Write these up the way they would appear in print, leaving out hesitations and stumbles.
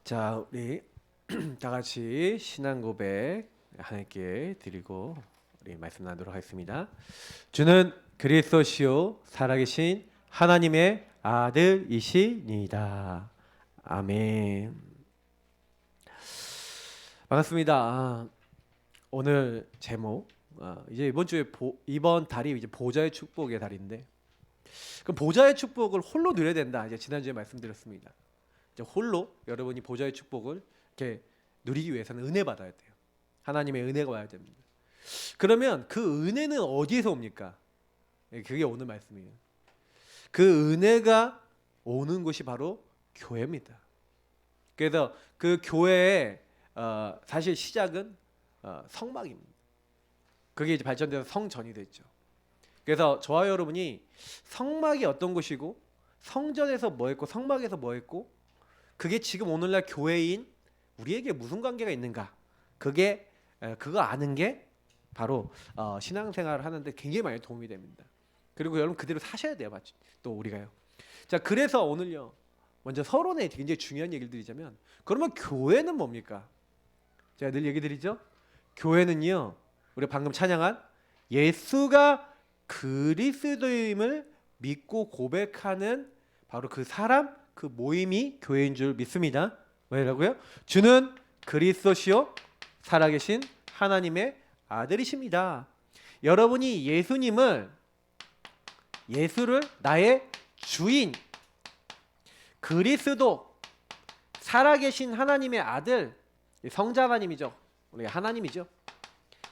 자, 우리 다 같이 신앙 고백 하나님께 드리고 우리 말씀 나누도록 하겠습니다. 주는 그리스도시요 살아계신 하나님의 아들이시니이다. 아멘. 반갑습니다. 오늘 제목 이제 이번 주에 이번 달이 이제 보좌의 축복의 달인데, 그럼 보좌의 축복을 홀로 누려야 된다. 이제 지난주에 말씀드렸습니다. 이제 홀로 여러분이 보좌의 축복을 이렇게 누리기 위해서는 은혜 받아야 돼요. 하나님의 은혜가 와야 됩니다. 그러면 그 은혜는 어디에서 옵니까? 그게 오늘 말씀이에요. 그 은혜가 오는 곳이 바로 교회입니다. 그래서 그 교회의 사실 시작은 성막입니다. 그게 이제 발전돼서 성전이 됐죠. 그래서 저와 여러분이 성막이 어떤 곳이고, 성전에서 뭐 했고, 성막에서 뭐 했고, 그게 지금 오늘날 교회인 우리에게 무슨 관계가 있는가, 그거 아는 게 바로 신앙생활을 하는데 굉장히 많이 도움이 됩니다. 그리고 여러분 그대로 사셔야 돼요. 또 우리가요. 자, 그래서 오늘요, 먼저 서론에 굉장히 중요한 얘기를 드리자면, 그러면 교회는 뭡니까? 제가 늘 얘기 드리죠. 교회는요, 우리가 방금 찬양한 예수가 그리스도임을 믿고 고백하는 바로 그 사람, 그 모임이 교회인 줄 믿습니다. 왜라고요? 주는 그리스도시요 살아계신 하나님의 아들이십니다. 여러분이 예수를 나의 주인, 그리스도, 살아계신 하나님의 아들, 성자 하나님이죠. 우리 하나님이죠.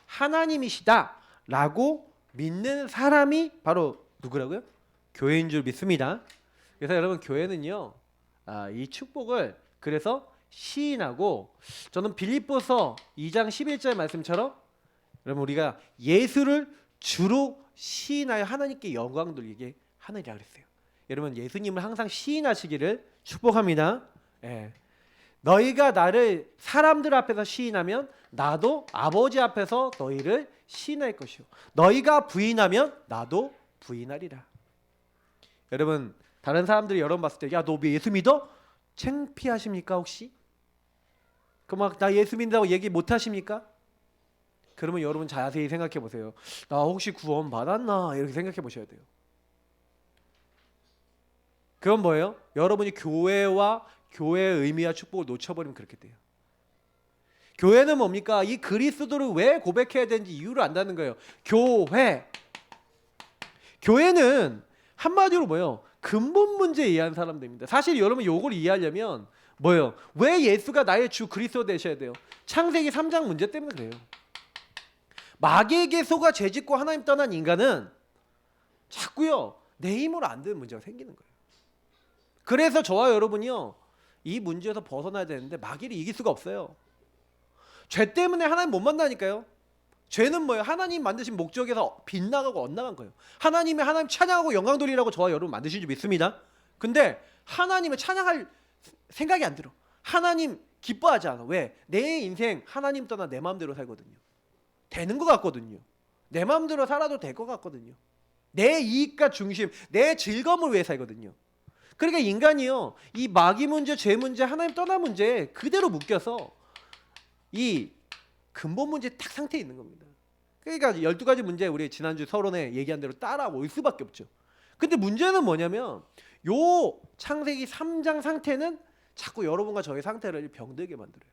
하나님이시다라고 믿는 사람이 바로 누구라고요? 교회인 줄 믿습니다. 그래서 여러분 교회는요, 이 축복을 그래서 시인하고, 저는 빌립보서 2장 11절 말씀처럼 여러분 우리가 예수를 주로 시인하여 하나님께 영광 돌리게 하느니라 그랬어요. 여러분 예수님을 항상 시인하시기를 축복합니다. 예. 너희가 나를 사람들 앞에서 시인하면 나도 아버지 앞에서 너희를 시인할 것이요 너희가 부인하면 나도 부인하리라. 여러분 다른 사람들이 여러분 봤을 때, 야 너 예수 믿어? 창피하십니까 혹시? 그 막 나 예수 믿는다고 얘기 못 하십니까? 그러면 여러분 자세히 생각해 보세요. 나 혹시 구원 받았나? 이렇게 생각해 보셔야 돼요. 그건 뭐예요? 여러분이 교회와 교회의 의미와 축복을 놓쳐버리면 그렇게 돼요. 교회는 뭡니까? 이 그리스도를 왜 고백해야 되는지 이유를 안다는 거예요. 교회는 한마디로 뭐예요? 근본 문제 이해하는 사람들입니다. 사실 여러분 이걸 이해하려면 뭐예요? 왜 예수가 나의 주 그리스도 되셔야 돼요? 창세기 3장 문제 때문에 그래요. 마귀에게 속아 죄짓고 하나님 떠난 인간은 자꾸요 내 힘으로 안 되는 문제가 생기는 거예요. 그래서 저와 여러분이요 이 문제에서 벗어나야 되는데 마귀를 이길 수가 없어요. 죄 때문에 하나님 못 만나니까요. 죄는 뭐예요? 하나님 만드신 목적에서 빗나가고 엇나간 거예요. 하나님 찬양하고 영광 돌리라고 저와 여러분 만드신 줄 믿습니다. 근데 하나님을 찬양할 생각이 안 들어. 하나님 기뻐하지 않아. 왜? 내 인생 하나님 떠나 내 마음대로 살거든요. 되는 것 같거든요. 내 마음대로 살아도 될 것 같거든요. 내 이익과 중심, 내 즐거움을 위해 살거든요. 그러니까 인간이요 이 마귀 문제, 죄 문제, 하나님 떠난 문제 그대로 묶여서 이 근본 문제 딱 상태에 있는 겁니다. 그러니까 12가지 문제 우리 지난주 서론에 얘기한 대로 따라올 수밖에 없죠. 근데 문제는 뭐냐면 요 창세기 3장 상태는 자꾸 여러분과 저의 상태를 병들게 만들어요.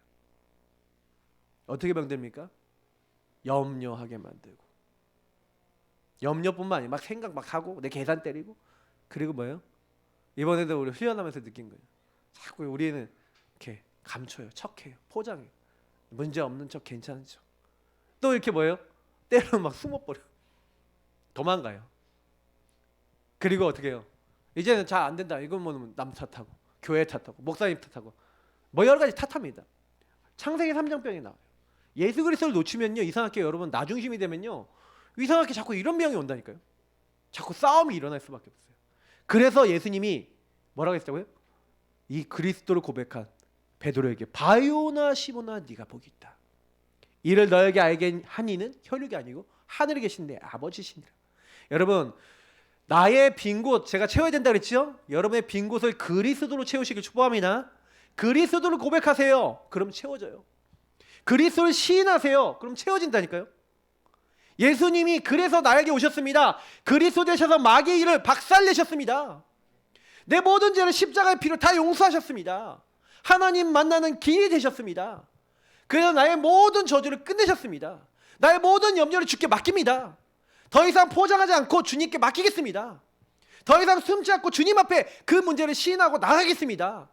어떻게 병듭니까? 염려하게 만들고, 염려뿐만 아니라 막 생각 막 하고 내 계산 때리고, 그리고 뭐예요? 이번에도 우리 훈련하면서 느낀 거예요. 자꾸 우리는 이렇게 감춰요, 척해요, 포장해요. 문제 없는 척, 괜찮은 척. 또 이렇게 뭐예요? 때로는 막 숨어버려. 도망가요. 그리고 어떻게 해요? 이제는 잘 안 된다. 이건 뭐 남 탓하고, 교회 탓하고, 목사님 탓하고, 뭐 여러 가지 탓합니다. 창세기 3장병이 나와요. 예수 그리스도를 놓치면요, 이상하게 여러분 나중심이 되면요, 이상하게 자꾸 이런 병이 온다니까요. 자꾸 싸움이 일어날 수밖에 없어요. 그래서 예수님이 뭐라고 했다고요? 이 그리스도를 고백한 베드로에게 바요나 시모나 네가 복이 있다. 이를 너에게 알게 한 이는 혈육이 아니고 하늘에 계신 내 아버지시니라. 여러분 나의 빈 곳 제가 채워야 된다 그랬죠? 여러분의 빈 곳을 그리스도로 채우시길 축복합니다. 그리스도를 고백하세요. 그럼 채워져요. 그리스도를 시인하세요. 그럼 채워진다니까요. 예수님이 그래서 나에게 오셨습니다. 그리스도 되셔서 마귀의 일을 박살내셨습니다. 내 모든 죄를 십자가의 피로 다 용서하셨습니다. 하나님 만나는 길이 되셨습니다. 그래서 나의 모든 저주를 끝내셨습니다. 나의 모든 염려를 주께 맡깁니다. 더 이상 포장하지 않고 주님께 맡기겠습니다. 더 이상 숨지 않고 주님 앞에 그 문제를 시인하고 나가겠습니다.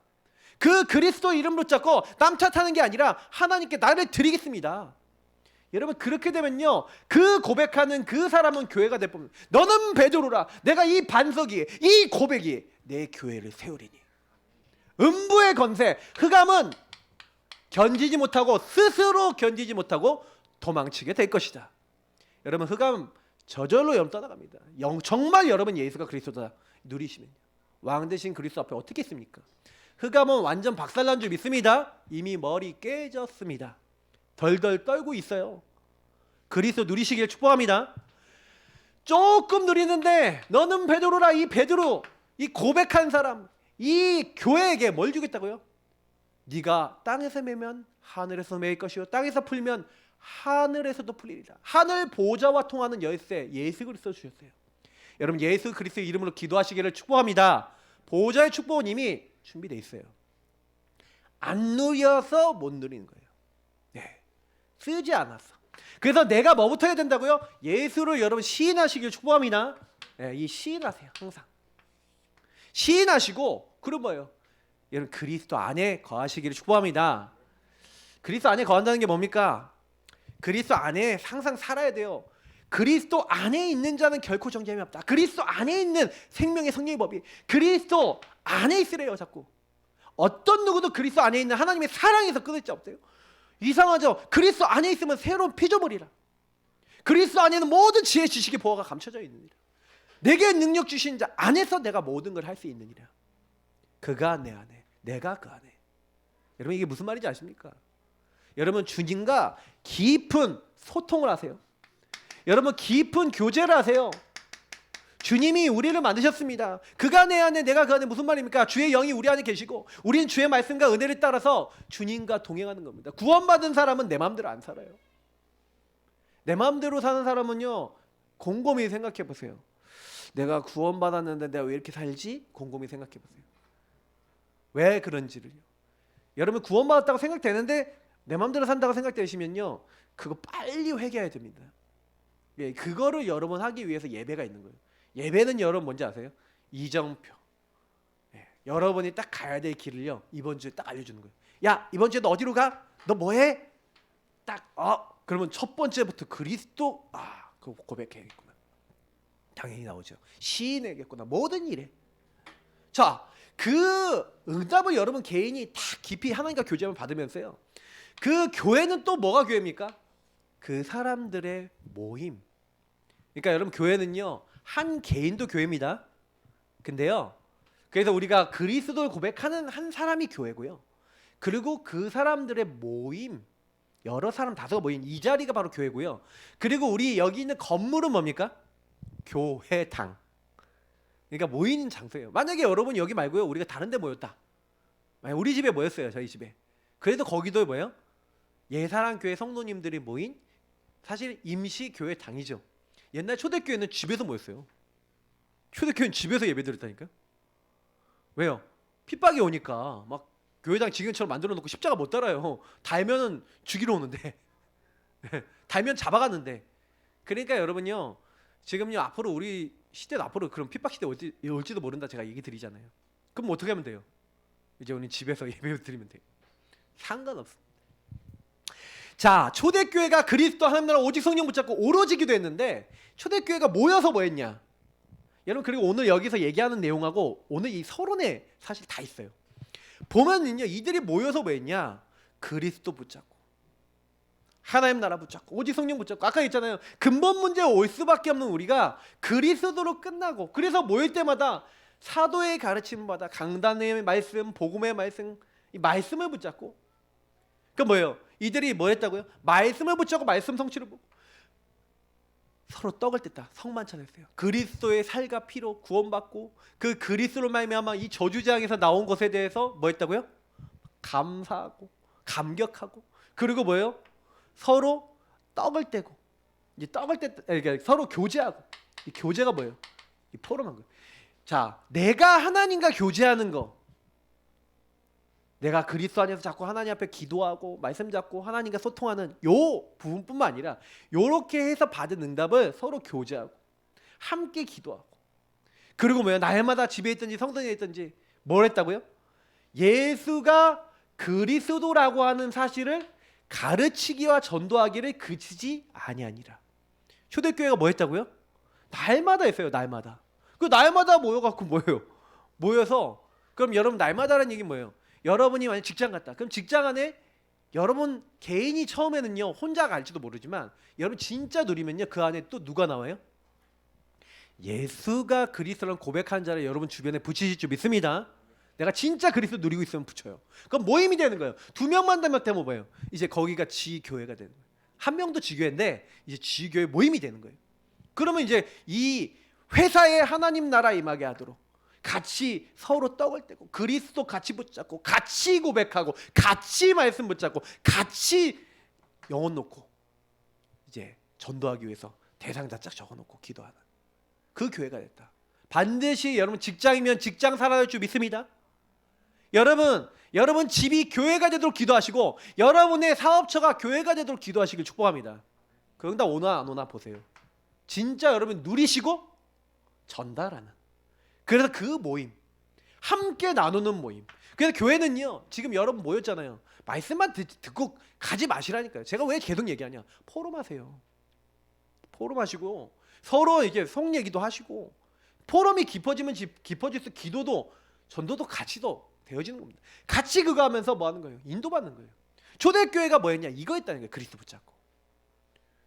그 그리스도 이름 붙잡고 남 탓하는 게 아니라 하나님께 나를 드리겠습니다. 여러분 그렇게 되면요, 그 고백하는 그 사람은 교회가 될 겁니다. 너는 베드로라. 내가 이 반석이, 이 고백이 내 교회를 세우리니. 음부의 건세, 흑암은 견디지 못하고 스스로 견디지 못하고 도망치게 될 것이다. 여러분 흑암 저절로 여러분 떠나갑니다. 정말 여러분 예수가 그리스도다 누리시면요, 왕 대신 그리스도 앞에 어떻게 있습니까? 흑암은 완전 박살난 줄 믿습니다. 이미 머리 깨졌습니다. 덜덜 떨고 있어요. 그리스도 누리시길 축복합니다. 조금 누리는데 너는 베드로라. 이 베드로, 이 고백한 사람, 이 교회에게 뭘 주겠다고요? 네가 땅에서 매면 하늘에서 매일 것이요 땅에서 풀면 하늘에서도 풀리리라. 하늘 보좌와 통하는 열쇠 예수 그리스도 주셨어요. 여러분 예수 그리스도 이름으로 기도하시기를 축복합니다. 보좌의 축복은 이미 준비되어 있어요. 안 누려서 못 누리는 거예요. 네, 쓰지 않았어. 그래서 내가 뭐부터 해야 된다고요? 예수를 여러분 시인하시길 축복합니다. 네, 이 시인하세요. 항상 시인하시고, 그럼 뭐예요? 여러분 그리스도 안에 거하시기를 축복합니다. 그리스도 안에 거한다는 게 뭡니까? 그리스도 안에 항상 살아야 돼요. 그리스도 안에 있는 자는 결코 정죄함이 없다. 그리스도 안에 있는 생명의 성령의 법이 그리스도 안에 있으래요. 자꾸 어떤 누구도 그리스도 안에 있는 하나님의 사랑에서 끊을 자 없대요. 이상하죠? 그리스도 안에 있으면 새로운 피조물이라. 그리스도 안에는 모든 지혜 지식의 보화가 감춰져 있느니라. 내게 능력 주신 자 안에서 내가 모든 걸 할 수 있느니라. 그가 내 안에, 내가 그 안에. 여러분 이게 무슨 말인지 아십니까? 여러분 주님과 깊은 소통을 하세요. 여러분 깊은 교제를 하세요. 주님이 우리를 만드셨습니다. 그가 내 안에 내가 그 안에. 무슨 말입니까? 주의 영이 우리 안에 계시고 우리는 주의 말씀과 은혜를 따라서 주님과 동행하는 겁니다. 구원받은 사람은 내 마음대로 안 살아요. 내 마음대로 사는 사람은요, 곰곰이 생각해 보세요. 내가 구원받았는데 내가 왜 이렇게 살지? 곰곰이 생각해 보세요. 왜 그런지를요. 여러분 구원받았다고 생각되는데 내 마음대로 산다고 생각되시면요, 그거 빨리 회개해야 됩니다. 예, 그거를 여러분 하기 위해서 예배가 있는 거예요. 예배는 여러분 뭔지 아세요? 이정표. 예, 여러분이 딱 가야 될 길을요, 이번 주에 딱 알려주는 거예요. 야, 이번 주에 너 어디로 가? 너 뭐해? 딱 그러면 첫 번째부터 그리스도, 그거 고백해야겠구나. 당연히 나오죠. 시인해야겠구나. 모든 일에. 자, 그 응답을 여러분 개인이 다 깊이 하나님과 교제를 받으면서요, 그 교회는 또 뭐가 교회입니까? 그 사람들의 모임. 그러니까 여러분 교회는요, 한 개인도 교회입니다. 근데요, 그래서 우리가 그리스도를 고백하는 한 사람이 교회고요, 그리고 그 사람들의 모임, 여러 사람 다수가 모인 이 자리가 바로 교회고요, 그리고 우리 여기 있는 건물은 뭡니까? 교회당. 그러니까 모이는 장소예요. 만약에 여러분 여기 말고요, 우리가 다른 데 모였다. 만약 우리 집에 모였어요. 저희 집에. 그래도 거기도 뭐예요? 예사랑교회 성도님들이 모인 사실 임시 교회당이죠. 옛날 초대교회는 집에서 모였어요. 초대교회는 집에서 예배드렸다니까요. 왜요? 핍박이 오니까 막 교회당 지금처럼 만들어 놓고 십자가 못 달아요. 달면은 죽이러 오는데 달면 잡아갔는데. 그러니까 여러분요, 지금요 앞으로 우리 시대는 앞으로 그런 핍박 시대 올지도 모른다 제가 얘기 드리잖아요. 그럼 어떻게 하면 돼요? 이제 우리 집에서 예배 드리면 돼요. 상관없습니다. 자, 초대교회가 그리스도 하나님 나라 오직 성령 붙잡고 오로지 기도했는데, 초대교회가 모여서 뭐 했냐? 여러분 그리고 오늘 여기서 얘기하는 내용하고 오늘 이 서론에 사실 다 있어요. 보면은요, 이들이 모여서 뭐 했냐? 그리스도 붙잡고 하나님 나라 붙잡고 오직 성령 붙잡고. 아까 있잖아요, 근본 문제에 올 수밖에 없는 우리가 그리스도로 끝나고, 그래서 모일 때마다 사도의 가르침 받아 강단의 말씀, 복음의 말씀, 이 말씀을 붙잡고. 그 뭐예요? 이들이 뭐 했다고요? 말씀을 붙잡고 말씀 성취를 보고 서로 떡을 뗐다. 성만찬했어요. 그리스도의 살과 피로 구원받고 그 그리스도로 말미암아 이 저주장에서 나온 것에 대해서 뭐 했다고요? 감사하고 감격하고 그리고 뭐예요? 서로 떡을 떼고 이제 떡을 그러니까 서로 교제하고 이 교제가 뭐예요? 이 포럼한 거예요. 자, 내가 하나님과 교제하는 거, 내가 그리스도 안에서 자꾸 하나님 앞에 기도하고 말씀 잡고 하나님과 소통하는 요 부분뿐만 아니라 요렇게 해서 받은 응답을 서로 교제하고 함께 기도하고 그리고 뭐예요? 날마다 집에 있든지 성전에 있든지 뭘 했다고요? 예수가 그리스도라고 하는 사실을 가르치기와 전도하기를 그치지 아니하니라. 초대교회가 뭐 했다고요? 날마다 했어요. 날마다. 그 날마다 모여갖고 뭐예요? 모여서 그럼 여러분 날마다라는 얘기 뭐예요? 여러분이 만약 직장 갔다. 그럼 직장 안에 여러분 개인이 처음에는요 혼자 갈지도 모르지만 여러분 진짜 누리면요 그 안에 또 누가 나와요? 예수가 그리스도라는 고백한 자를 여러분 주변에 붙이실 줄 믿습니다. 내가 진짜 그리스도 누리고 있으면 붙여요. 그럼 모임이 되는 거예요. 2명만 되면 뭐예요? 이제 거기가 지교회가 되는 거예요. 한 명도 지교회인데 이제 지교회 모임이 되는 거예요. 그러면 이제 이 회사에 하나님 나라 임하게 하도록 같이 서로 떡을 떼고 그리스도 같이 붙잡고 같이 고백하고 같이 말씀 붙잡고 같이 영혼 놓고 이제 전도하기 위해서 대상자 쫙 적어놓고 기도하는 그 교회가 됐다. 반드시 여러분 직장이면 직장 살아야 할 줄 믿습니다. 여러분 집이 교회가 되도록 기도하시고 여러분의 사업처가 교회가 되도록 기도하시길 축복합니다. 그 응답 오나 안 오나 보세요. 진짜 여러분 누리시고 전달하는 그래서 그 모임 함께 나누는 모임. 그래서 교회는요 지금 여러분 모였잖아요. 말씀만 듣고 가지 마시라니까요. 제가 왜 계속 얘기하냐? 포럼하세요. 포럼하시고 서로 이게 속 얘기도 하시고 포럼이 깊어지면 깊어질수록 기도도 전도도 같이도 되어지는 겁니다. 같이 그거 하면서 뭐 하는 거예요? 인도받는 거예요. 초대교회가 뭐였냐? 이거 했다는 거예요. 그리스도 붙잡고.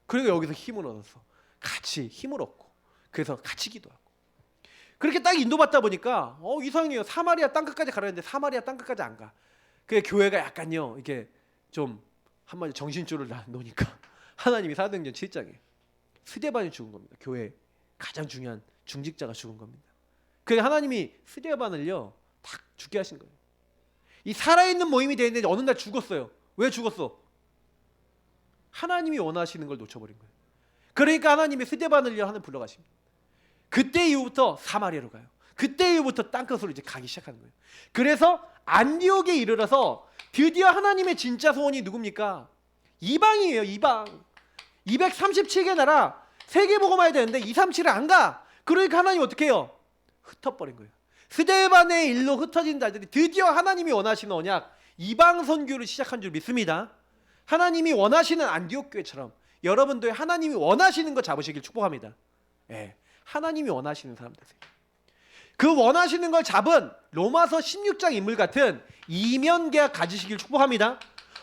그리고 여기서 힘을 얻어서 같이 힘을 얻고 그래서 같이 기도하고 그렇게 딱 인도받다 보니까 이상해요. 사마리아 땅끝까지 가려는데 사마리아 땅끝까지 안 가. 그 교회가 약간요 이게 좀 한마디 정신줄을 놓으니까 하나님이 사도행전 7장에 스데반이 죽은 겁니다. 교회 가장 중요한 중직자가 죽은 겁니다. 그래서 하나님이 스데반을요 딱 죽게 하신 거예요. 이 살아있는 모임이 되는데 어느 날 죽었어요. 왜 죽었어? 하나님이 원하시는 걸 놓쳐버린 거예요. 그러니까 하나님이 스데반을요 하늘 불러가십니다. 그때 이후부터 사마리아로 가요. 그때 이후부터 땅끝으로 이제 가기 시작하는 거예요. 그래서 안디옥에 이르러서 드디어 하나님의 진짜 소원이 누굽니까? 이방이에요. 이방. 237개 나라 세계복음화해야 되는데 237을 안 가. 그러니까 하나님 어떻게 해요? 흩어버린 거예요. 스데반의 일로 흩어진 자들이 드디어 하나님이 원하시는 언약 이방 선교를 시작한 줄 믿습니다. 하나님이 원하시는 안디옥 교회처럼 여러분도 하나님이 원하시는 거 잡으시길 축복합니다. 예, 하나님이 원하시는 사람 되세요. 그 원하시는 걸 잡은 로마서 16장 인물 같은 이면계약 가지시길 축복합니다.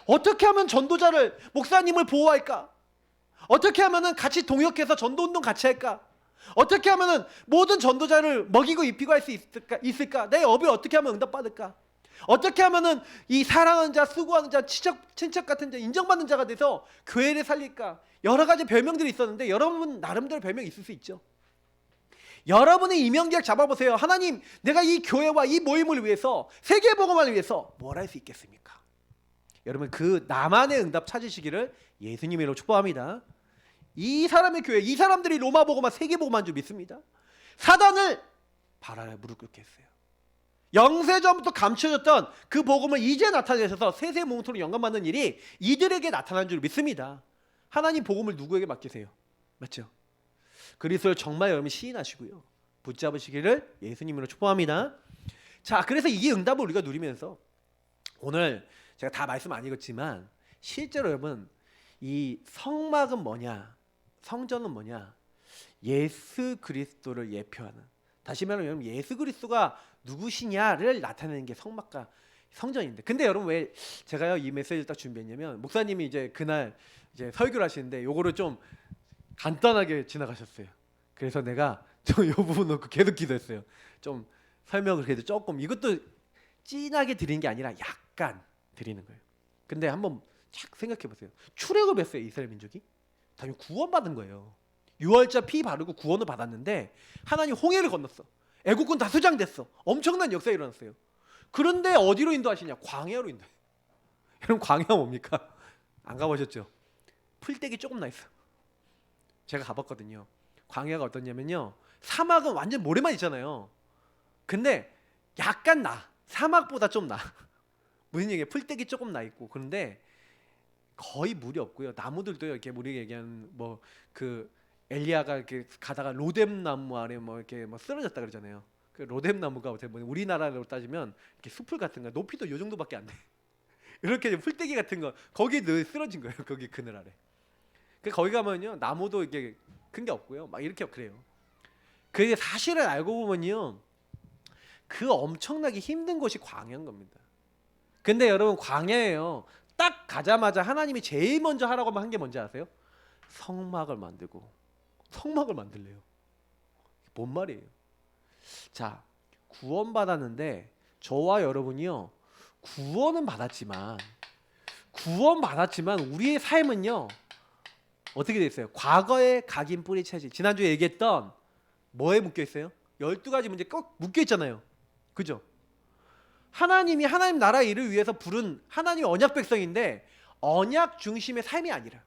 어떻게 하면 전도자를 목사님을 보호할까? 어떻게 하면은 같이 동역해서 전도운동 같이 할까? 어떻게 하면은 모든 전도자를 먹이고 입히고 할 수 있을까? 내 업을 어떻게 하면 응답받을까? 어떻게 하면은 이 사랑하는 자, 수고하는 자, 친척 같은 자, 인정받는 자가 돼서 교회를 살릴까? 여러 가지 별명들이 있었는데 여러분 나름대로 별명이 있을 수 있죠. 여러분의 이명계약 잡아보세요. 하나님, 내가 이 교회와 이 모임을 위해서 세계복음화를 위해서 뭘 할 수 있겠습니까? 여러분 그 나만의 응답 찾으시기를 예수님으로 축복합니다. 이 사람의 교회, 이 사람들이 로마 복음화, 세계 복음화인 줄 믿습니다. 사단을 발아래 무릎 꿇게 했어요. 영세전부터 감춰졌던 그 복음을 이제 나타내셔서 세세모토로 영감받는 일이 이들에게 나타난 줄 믿습니다. 하나님 복음을 누구에게 맡기세요? 맞죠? 그리스도를 정말 여러분 시인하시고요. 붙잡으시기를 예수님으로 축복합니다. 자, 그래서 이 응답을 우리가 누리면서 오늘 제가 다 말씀 안 읽었지만 실제로 여러분 이 성막은 뭐냐? 성전은 뭐냐? 예수 그리스도를 예표하는, 다시 말하면 여러분 예수 그리스도가 누구시냐를 나타내는 게 성막과 성전인데, 근데 여러분 왜 제가요 이 메시지를 딱 준비했냐면 목사님이 이제 그날 이제 설교를 하시는데 요거를 좀 간단하게 지나가셨어요. 그래서 내가 저 요 부분 놓고 계속 기도했어요. 좀 설명을 그래도 조금, 이것도 진하게 드리는 게 아니라 약간 드리는 거예요. 근데 한번 쫙 생각해 보세요. 출애굽을 했어요. 이스라엘 민족이 당연히 구원받은 거예요. 유월절 피 바르고 구원을 받았는데 하나님 홍해를 건넜어. 애국군 다 수장됐어. 엄청난 역사가 일어났어요. 그런데 어디로 인도하시냐? 광야로 인도해요. 여러분 광야 뭡니까? 안 가보셨죠? 풀떼기 조금 나 있어. 제가 가봤거든요. 광야가 어떠냐면요, 사막은 완전 모래만 있잖아요. 근데 약간 나, 사막보다 좀 나. 무슨 얘기예요? 풀떼기 조금 나 있고. 그런데 거의 물이 없고요. 나무들도 이렇게 우리가 얘기하는 뭐 그 엘리야가 이렇게 가다가 로뎀 나무 아래 뭐 이렇게 뭐 쓰러졌다 그러잖아요. 그 로뎀 나무가 어떻게 보면 우리나라로 따지면 이렇게 숲풀 같은 거 높이도 요 정도밖에 안 돼. 이렇게 풀떼기 같은 거 거기 늘 쓰러진 거예요. 거기 그늘 아래. 그 거기 가면요 나무도 이게 큰 게 없고요. 막 이렇게 그래요. 그 사실을 알고 보면요 그 엄청나게 힘든 곳이 광야인 겁니다. 근데 여러분 광야예요. 딱 가자마자 하나님이 제일 먼저 하라고 한 게 뭔지 아세요? 성막을 만들고 성막을 만들래요. 뭔 말이에요? 자, 구원받았는데 저와 여러분이요 구원 받았지만 우리의 삶은요 어떻게 돼 있어요? 과거의 각인 뿌리 차지. 지난주에 얘기했던 뭐에 묶여 있어요? 12가지 문제 꼭 묶여 있잖아요. 그죠? 하나님이 하나님 나라 일을 위해서 부른 하나님의 언약 백성인데 언약 중심의 삶이 아니라,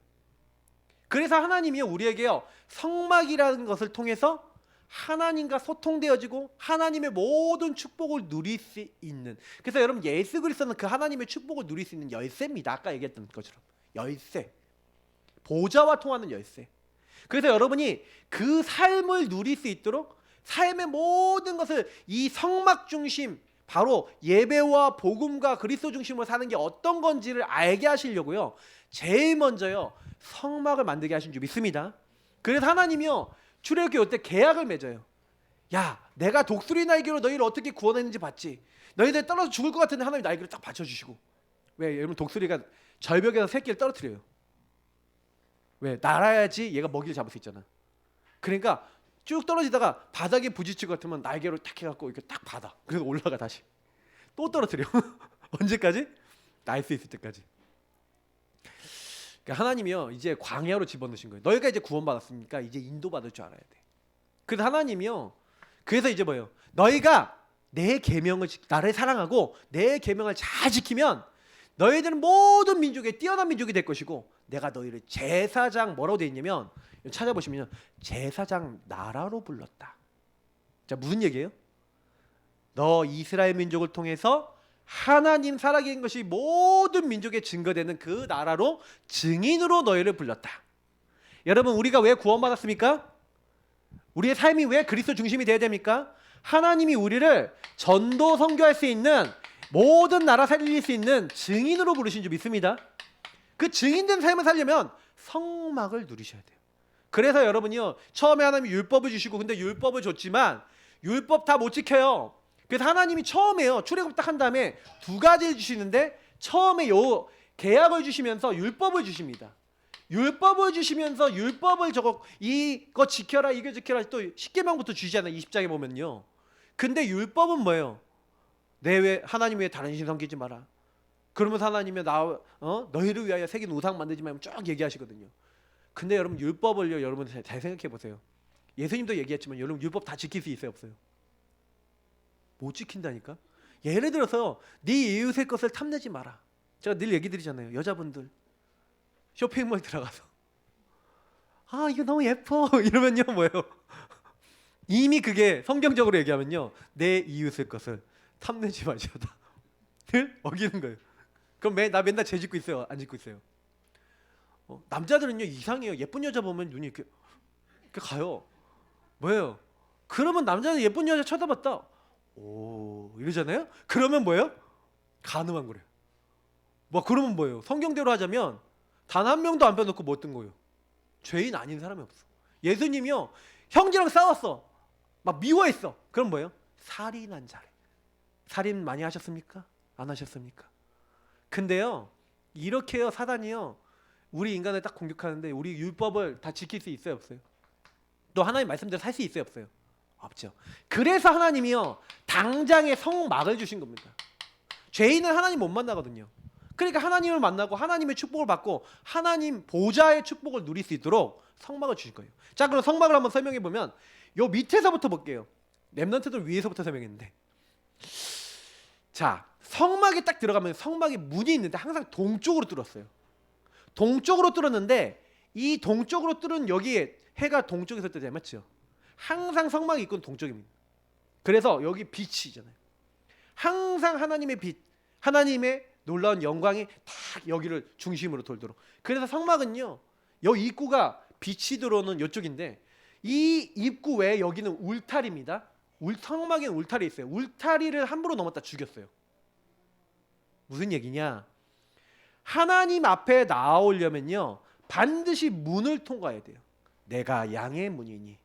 그래서 하나님이 우리에게요 성막이라는 것을 통해서 하나님과 소통되어지고 하나님의 모든 축복을 누릴 수 있는, 그래서 여러분 예수 그리스도는 그 하나님의 축복을 누릴 수 있는 열쇠입니다. 아까 얘기했던 것처럼 열쇠, 보좌와 통하는 열쇠. 그래서 여러분이 그 삶을 누릴 수 있도록 삶의 모든 것을 이 성막 중심, 바로 예배와 복음과 그리스도 중심으로 사는 게 어떤 건지를 알게 하시려고요 제일 먼저요 성막을 만들게 하신 줄 믿습니다. 그래서 하나님이요 출애굽기 때 계약을 맺어요. 야, 내가 독수리 날개로 너희를 어떻게 구원했는지 봤지. 너희들 떨어져 죽을 것 같은데 하나님 날개를 딱 받쳐주시고. 왜? 여러분 독수리가 절벽에서 새끼를 떨어뜨려요. 왜? 날아야지 얘가 먹이를 잡을 수 있잖아. 그러니까 쭉 떨어지다가 바닥에 부딪힐 것 같으면 날개로 탁 해갖고 이렇게 딱 받아. 그래서 올라가 다시. 또 떨어뜨려. 언제까지? 날 수 있을 때까지. 그러니까 하나님이요 이제 광야로 집어넣으신 거예요. 너희가 이제 구원받았으니까 이제 인도받을 줄 알아야 돼. 그래서 하나님이요 그래서 이제 뭐예요? 너희가 내 계명을 나를 사랑하고 내 계명을 잘 지키면 너희들은 모든 민족에 뛰어난 민족이 될 것이고 내가 너희를 제사장 뭐라고 돼 있냐면 찾아보시면 제사장 나라로 불렀다. 자, 무슨 얘기예요? 너 이스라엘 민족을 통해서 하나님 살아계신 것이 모든 민족에 증거되는 그 나라로 증인으로 너희를 불렀다. 여러분 우리가 왜 구원받았습니까? 우리의 삶이 왜 그리스도 중심이 되어야 됩니까? 하나님이 우리를 전도 선교할 수 있는 모든 나라 살릴 수 있는 증인으로 부르신 줄 믿습니다. 그 증인된 삶을 살려면 성막을 누리셔야 돼요. 그래서 여러분이요 처음에 하나님이 율법을 주시고 근데 율법을 줬지만 율법 다 못 지켜요. 그래서 하나님이 처음에요 출애굽 딱 한 다음에 두 가지를 주시는데 처음에 요 계약을 주시면서 율법을 주십니다. 율법을 주시면서 율법을 이거 지켜라 이거 지켜라 또 10계명부터 주시잖아요. 20장에 보면요. 근데 율법은 뭐예요? 하나님 외에 다른 신 섬기지 마라. 그러면서 하나님이 너희를 위하여 새긴 우상 만들지 말고 쭉 얘기하시거든요. 근데 여러분 율법을요 여러분 잘 생각해 보세요. 예수님도 얘기했지만 여러분 율법 다 지킬 수 있어요 없어요? 못 지킨다니까. 예를 들어서 네 이웃의 것을 탐내지 마라. 제가 늘 얘기 드리잖아요. 여자분들 쇼핑몰 들어가서 아 이거 너무 예뻐 이러면요 뭐예요? 이미 그게 성경적으로 얘기하면요 내 이웃의 것을 탐내지 마시오다 늘 어기는 거예요. 그럼 나 맨날 죄 짓고 있어요? 안 짓고 있어요? 남자들은요 이상해요. 예쁜 여자 보면 눈이 이렇게 가요. 뭐예요? 그러면 남자는 예쁜 여자 쳐다봤다 오 이러잖아요. 그러면 뭐예요? 가늠한 거래요. 뭐 그러면 뭐예요? 성경대로 하자면 단 한 명도 안 빼놓고 뭐 어떤 거예요? 죄인 아닌 사람이 없어. 예수님이요 형제랑 싸웠어 막 미워했어. 그럼 뭐예요? 살인한 자래. 살인 많이 하셨습니까? 안 하셨습니까? 근데요 이렇게요 사단이요 우리 인간을 딱 공격하는데 우리 율법을 다 지킬 수 있어요 없어요? 또 하나님 말씀대로 살 수 있어요 없어요? 없죠. 그래서 하나님이요 당장에 성막을 주신 겁니다. 죄인은 하나님 못 만나거든요. 그러니까 하나님을 만나고 하나님의 축복을 받고 하나님 보좌의 축복을 누릴 수 있도록 성막을 주신 거예요. 자 그럼 성막을 한번 설명해 보면 요 밑에서부터 볼게요. 렘넌트들 위에서부터 설명했는데 자 성막에 딱 들어가면 성막에 문이 있는데 항상 동쪽으로 뚫었어요. 동쪽으로 뚫었는데 이 동쪽으로 뚫은 여기에 해가 동쪽에서 뜨잖아요. 맞죠? 항상 성막이 있건 동쪽입니다. 그래서 여기 빛이잖아요. 항상 하나님의 빛, 하나님의 놀라운 영광이 딱 여기를 중심으로 돌도록. 그래서 성막은요, 여기 입구가 빛이 들어오는 이쪽인데 이 입구 외에 여기는 울타리입니다. 성막에는 울타리 있어요. 울타리를 함부로 넘었다 죽였어요. 무슨 얘기냐? 하나님 앞에 나오려면요 반드시 문을 통과해야 돼요. 내가 양의 문이니.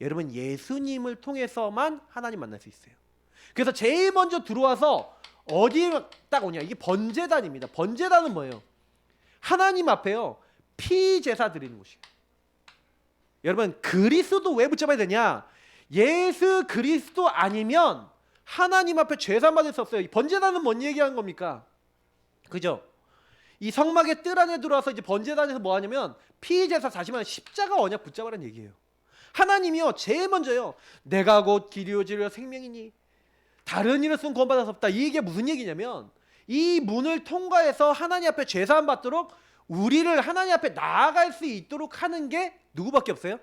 여러분 예수님을 통해서만 하나님 만날 수 있어요. 그래서 제일 먼저 들어와서 어디에 딱 오냐? 이게 번제단입니다. 번제단은 뭐예요? 하나님 앞에요 피 제사 드리는 곳이에요. 여러분 그리스도 왜 붙잡아야 되냐? 예수 그리스도 아니면 하나님 앞에 제사 받을 수 없어요. 번제단은 뭔 얘기하는 겁니까? 그죠? 이 성막의 뜰 안에 들어와서 이제 번제단에서 뭐 하냐면 피 제사 다시 말해 십자가 언약 붙잡으라는 얘기예요. 하나님이요 제일 먼저요 내가 곧 길이요 진리요 생명이니 다른 일을 쓴 구원받을 수 없다. 이게 무슨 얘기냐면 이 문을 통과해서 하나님 앞에 제사함 받도록 우리를 하나님 앞에 나아갈 수 있도록 하는 게 누구밖에 없어요?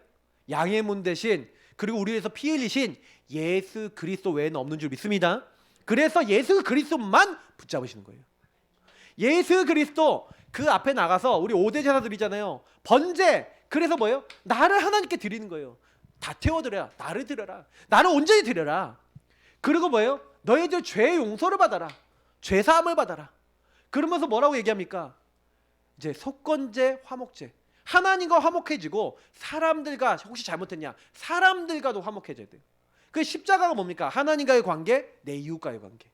양의 문 대신 그리고 우리 위해서 피 흘리신 예수 그리스도 외에는 없는 줄 믿습니다. 그래서 예수 그리스도만 붙잡으시는 거예요. 예수 그리스도 그 앞에 나가서 우리 5대 제사 드리잖아요. 번제. 그래서 뭐예요? 나를 하나님께 드리는 거예요. 다 태워드려라. 나를 드려라. 나를 온전히 드려라. 그리고 뭐예요? 너희들 죄의 용서를 받아라. 죄 사함을 받아라. 그러면서 뭐라고 얘기합니까? 이제 속건제, 화목제. 하나님과 화목해지고 사람들과 혹시 잘못했냐? 사람들과도 화목해져야 돼요. 그 십자가가 뭡니까? 하나님과의 관계, 내 이웃과의 관계.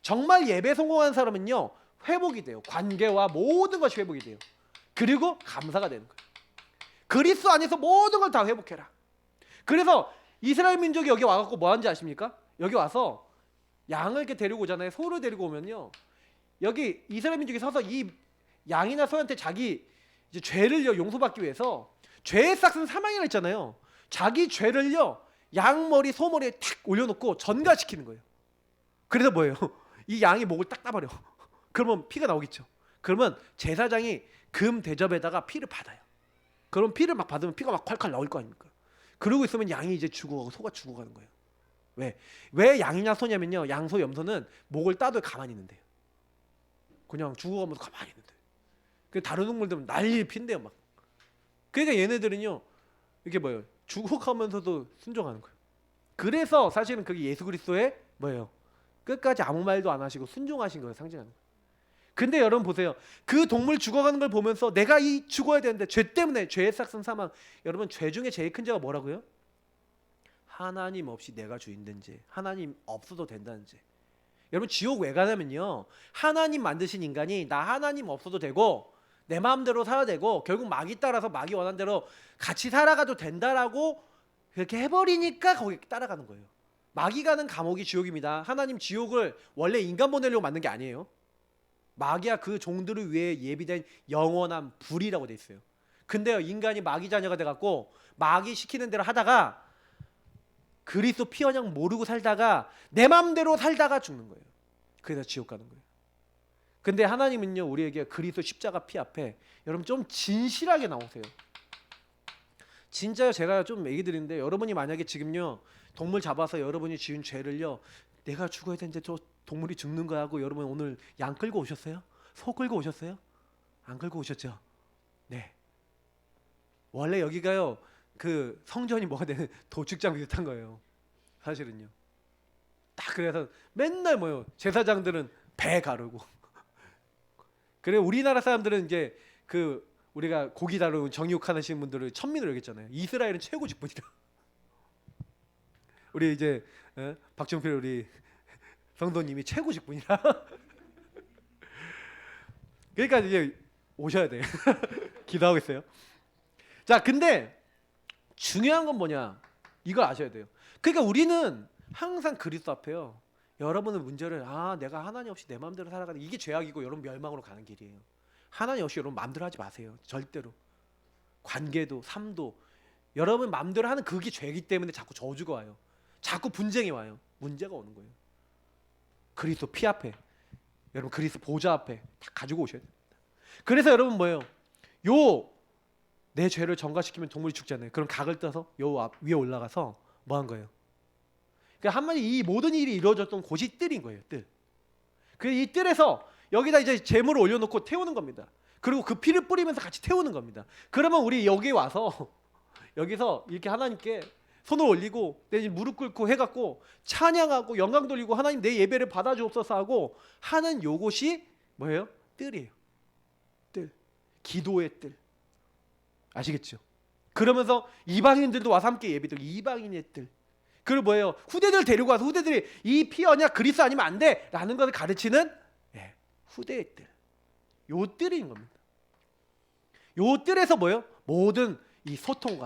정말 예배 성공한 사람은요 회복이 돼요. 관계와 모든 것이 회복이 돼요. 그리고 감사가 되는 거예요. 그리스도 안에서 모든 걸 다 회복해라. 그래서 이스라엘 민족이 여기 와갖고 뭐 하는지 아십니까? 여기 와서 양을 이렇게 데리고 오잖아요. 소를 데리고 오면요 여기 이스라엘 민족이 서서 이 양이나 소한테 자기 이제 죄를요 용서받기 위해서 죄의 싹은 사망이라 했잖아요. 자기 죄를요 양 머리 소 머리에 탁 올려놓고 전가시키는 거예요. 그래서 뭐예요? 이 양이 목을 딱 따버려. 그러면 피가 나오겠죠. 그러면 제사장이 금 대접에다가 피를 받아요. 그럼 피를 막 받으면 피가 막 콸콸 나올 거 아닙니까? 그러고 있으면 양이 이제 죽어가고 소가 죽어가는 거예요. 왜 양이냐 소냐면요 양소 염소는 목을 따도 가만히 있는데요. 그냥 죽어가면서 가만히 있는데. 그 다른 동물들은 난리 핀대요 막. 그러니까 얘네들은요 이게 뭐예요? 죽어가면서도 순종하는 거예요. 그래서 사실은 그게 예수 그리스도의 뭐예요? 끝까지 아무 말도 안 하시고 순종하신 거예요. 상징하는 거예요. 근데 여러분 보세요. 그 동물 죽어가는 걸 보면서 내가 이 죽어야 되는데 죄 때문에 죄의 싹슨 사망. 여러분 죄 중에 제일 큰 죄가 뭐라고요? 하나님 없이 내가 주인 된 죄. 하나님 없어도 된다는 죄. 여러분 지옥 왜 가냐면요 하나님 만드신 인간이 나 하나님 없어도 되고 내 마음대로 살아도 되고 결국 마귀 따라서 마귀 원하는 대로 같이 살아가도 된다라고 그렇게 해버리니까 거기 따라가는 거예요. 마귀 가는 감옥이 지옥입니다. 하나님 지옥을 원래 인간 보내려고 만든 게 아니에요. 마귀야 그 종들을 위해 예비된 영원한 불이라고 돼 있어요. 근데요 인간이 마귀 자녀가 돼갖고 마귀 시키는 대로 하다가 그리스도 피 언약 모르고 살다가 내 맘대로 살다가 죽는 거예요. 그래서 지옥 가는 거예요. 근데 하나님은요 우리에게 그리스도 십자가 피 앞에 여러분 좀 진실하게 나오세요. 진짜요 제가 좀 얘기 드리는데 여러분이 만약에 지금요 동물 잡아서 여러분이 지은 죄를요 내가 죽어야 되는데 저 동물이 죽는 거 하고 여러분 오늘 양 끌고 오셨어요? 소 끌고 오셨어요? 안 끌고 오셨죠? 네. 원래 여기가요 그 성전이 뭐가 되는 도축장 비슷한 거예요. 사실은요. 딱 그래서 맨날 뭐요 제사장들은 배 가르고 그래 우리나라 사람들은 이제 그 우리가 고기 다루는 정육하시는 분들을 천민으로 여겼잖아요. 이스라엘은 최고 직분이다. 우리 이제 박정필 우리 성도님이 최고 직분이라. 그러니까 이제 오셔야 돼. 기도하고 있어요. 자, 근데 중요한 건 뭐냐? 이걸 아셔야 돼요. 그러니까 우리는 항상 그리스도 앞에요. 여러분의 문제를 내가 하나님 없이 내 마음대로 살아가는 이게 죄악이고 여러분 멸망으로 가는 길이에요. 하나님 없이 여러분 마음대로 하지 마세요. 절대로. 관계도 삶도 여러분 마음대로 하는 그게 죄이기 때문에 자꾸 저주가 와요. 자꾸 분쟁이 와요. 문제가 오는 거예요. 그리스도 피 앞에 여러분 그리스도 보좌 앞에 다 가지고 오셔야 됩니다. 그래서 여러분 뭐예요? 요 내 죄를 전가시키면 동물이 죽잖아요. 그럼 각을 떠서 요 앞 위에 올라가서 뭐 한 거예요? 그러니까 한마디 이 모든 일이 이루어졌던 곳이 뜰인 거예요. 뜰. 그 이 뜰에서 여기다 이제 제물을 올려놓고 태우는 겁니다. 그리고 그 피를 뿌리면서 같이 태우는 겁니다. 그러면 우리 여기 와서 여기서 이렇게 하나님께 손을 올리고 내 무릎 꿇고 해갖고 찬양하고 영광 돌리고 하나님 내 예배를 받아주옵소서 하고 하는 요것이 뭐예요? 뜰이에요. 뜰. 기도의 뜰. 아시겠죠? 그러면서 이방인들도 와서 함께 예배드리고 이방인의 뜰. 그리고 뭐예요? 후대들 데리고 와서 후대들이 이 피 언약 그리스도 아니면 안 돼 라는 것을 가르치는 후대의 뜰. 요 뜰인 겁니다. 요 뜰에서 뭐예요? 모든 이 소통과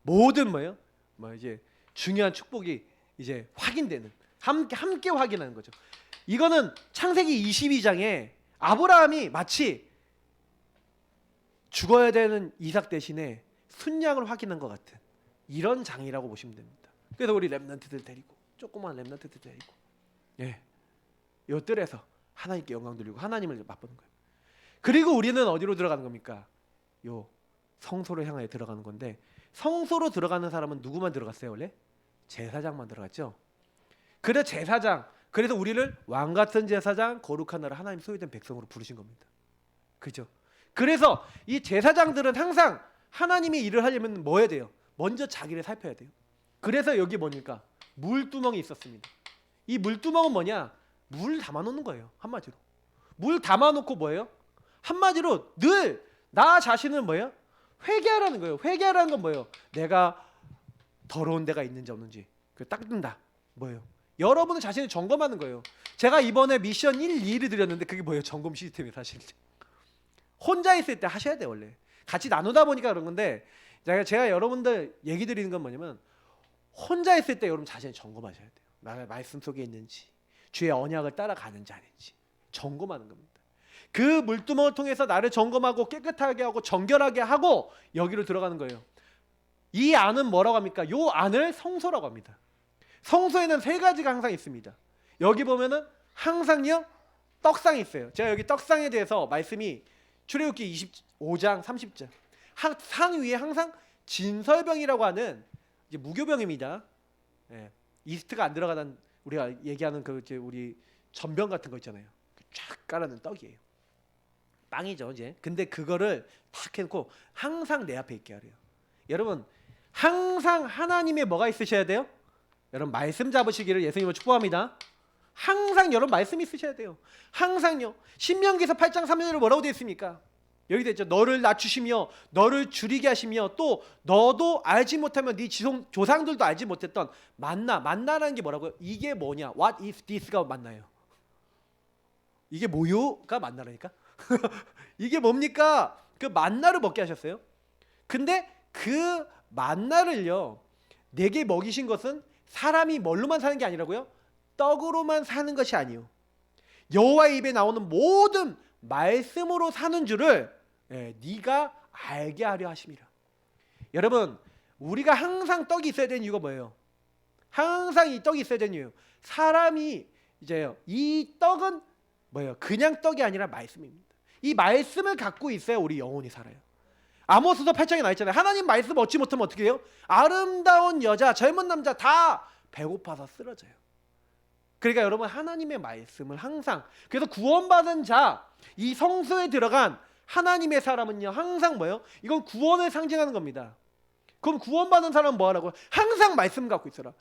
모든 뭐예요? 뭐 이제 중요한 축복이 이제 확인되는 함께 확인하는 거죠. 이거는 창세기 22장에 아브라함이 마치 죽어야 되는 이삭 대신에 순양을 확인한 것 같은 이런 장이라고 보시면 됩니다. 그래서 우리 렘넌트들 데리고 조그만 렘넌트들 데리고 요 뜰에서 하나님께 영광 돌리고 하나님을 맛보는 거예요. 그리고 우리는 어디로 들어가는 겁니까? 요 성소를 향해 들어가는 건데 성소로 들어가는 사람은 누구만 들어갔어요? 원래? 제사장만 들어갔죠. 그래 제사장. 그래서 우리를 왕같은 제사장 거룩한 나라 하나님 소유된 백성으로 부르신 겁니다. 그죠? 그래서 이 제사장들은 항상 하나님이 일을 하려면 뭐 해야 돼요? 먼저 자기를 살펴야 돼요. 그래서 여기 뭐니까? 물두멍이 있었습니다. 이 물두멍은 뭐냐? 물 담아놓는 거예요. 한마디로. 물 담아놓고 뭐예요? 한마디로 늘 나 자신을 뭐예요? 회개하라는 거예요. 회개하라는 건 뭐예요? 내가 더러운 데가 있는지 없는지 닦는다. 뭐예요? 여러분은 자신을 점검하는 거예요. 제가 이번에 미션 1, 2를 드렸는데 그게 뭐예요? 점검 시스템이 사실. 혼자 있을 때 하셔야 돼요. 원래. 같이 나누다 보니까 그런 건데 제가 여러분들 얘기 드리는 건 뭐냐면 혼자 있을 때 여러분 자신을 점검하셔야 돼요. 나의 말씀 속에 있는지 주의 언약을 따라가는지 아닌지 점검하는 겁니다. 그 물두멍을 통해서 나를 점검하고 깨끗하게 하고 정결하게 하고 여기로 들어가는 거예요. 이 안은 뭐라고 합니까? 요 안을 성소라고 합니다. 성소에는 세 가지가 항상 있습니다. 여기 보면은 항상요 떡상이 있어요. 제가 여기 떡상에 대해서 말씀이 출애굽기 25장 30절 상 위에 항상 진설병이라고 하는 이제 무교병입니다. 이스트가 안 들어가는 우리가 얘기하는 그 이제 우리 전병 같은 거 있잖아요. 쫙 깔아놓은 떡이에요. 빵이죠 이제. 근데 그거를 탁 해놓고 항상 내 앞에 있게 하래요. 여러분 항상 하나님의 뭐가 있으셔야 돼요? 여러분 말씀 잡으시기를 예수님을 축복합니다. 항상 여러분 말씀 있으셔야 돼요. 항상요. 신명기에서 8장 3절에 뭐라고 되어 있습니까? 여기 되어 있죠. 너를 낮추시며 너를 줄이게 하시며 또 너도 알지 못하면 네 조상들도 알지 못했던 만나라는 게 뭐라고요? 이게 뭐냐? What is this가 만나요. 이게 뭐요가 만나라니까? 이게 뭡니까? 그 만나를 먹게 하셨어요. 근데 그 만나를요 내게 먹이신 것은 사람이 뭘로만 사는 게 아니라고요? 떡으로만 사는 것이 아니요 여호와의 입에 나오는 모든 말씀으로 사는 줄을 네가 알게 하려 하심이라. 여러분 우리가 항상 떡이 있어야 되는 이유가 뭐예요? 항상 이 떡이 있어야 되는 이유. 사람이 이제요 이 떡은 뭐예요? 그냥 떡이 아니라 말씀입니다. 이 말씀을 갖고 있어야 우리 영혼이 살아요. 아모스서 8장에 나와 있잖아요. 하나님 말씀 얻지 못하면 어떻게 해요? 아름다운 여자, 젊은 남자 다 배고파서 쓰러져요. 그러니까 여러분 하나님의 말씀을 항상 그래서 구원받은 자, 이 성소에 들어간 하나님의 사람은요 항상 뭐예요? 이건 구원을 상징하는 겁니다. 그럼 구원받은 사람은 뭐 하라고요? 항상 말씀 갖고 있어라.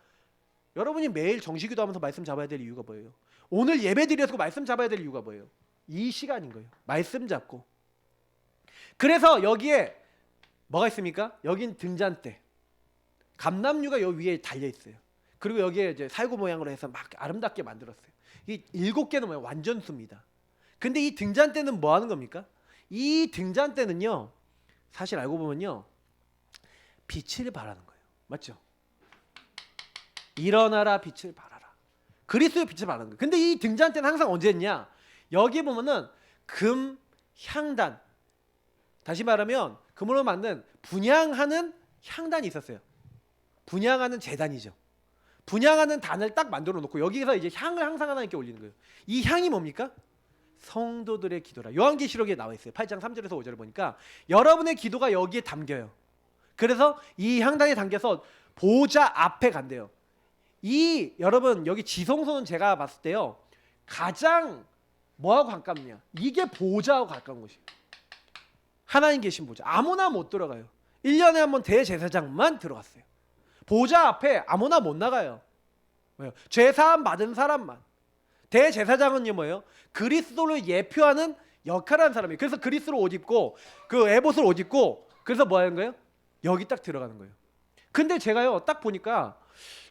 여러분이 매일 정시기도 하면서 말씀 잡아야 될 이유가 뭐예요? 오늘 예배 드려서 말씀 잡아야 될 이유가 뭐예요? 이 시간인 거예요. 말씀 잡고. 그래서 여기에 뭐가 있습니까? 여긴 등잔대. 감람류가 여기 위에 달려 있어요. 그리고 여기에 이제 살구 모양으로 해서 막 아름답게 만들었어요. 이 7개는 뭐예요? 완전수입니다. 근데 이 등잔대는 뭐 하는 겁니까? 이 등잔대는요. 사실 알고 보면요. 빛을 발하는 거예요. 맞죠? 일어나라 빛을 발하라. 그리스도의 빛을 발하는 거예요. 근데 이 등잔대는 항상 언제 했냐? 여기 보면은 금, 향단. 다시 말하면 금으로 만든 분향하는 향단이 있었어요. 분향하는 제단이죠. 분향하는 단을 딱 만들어 놓고 여기서 이제 향을 항상 하나님께 올리는 거예요. 이 향이 뭡니까? 성도들의 기도라. 요한계시록에 나와 있어요. 8장 3절에서 5절을 보니까 여러분의 기도가 여기에 담겨요. 그래서 이 향단에 담겨서 보좌 앞에 간대요. 이 여러분 여기 지성소는 제가 봤을 때요 가장 뭐하고 가깝냐? 이게 보좌하고 가까운 곳이에요. 하나님 계신 보좌. 아무나 못 들어가요. 1년에 한 번 대제사장만 들어갔어요. 보좌 앞에 아무나 못 나가요. 왜요? 죄사함 받은 사람만. 대제사장은요 뭐예요? 그리스도를 예표하는 역할을 하는 사람이에요. 그래서 그리스도를 옷 입고 그 에봇을 옷 입고 그래서 뭐 하는 거예요? 여기 딱 들어가는 거예요. 근데 제가요 딱 보니까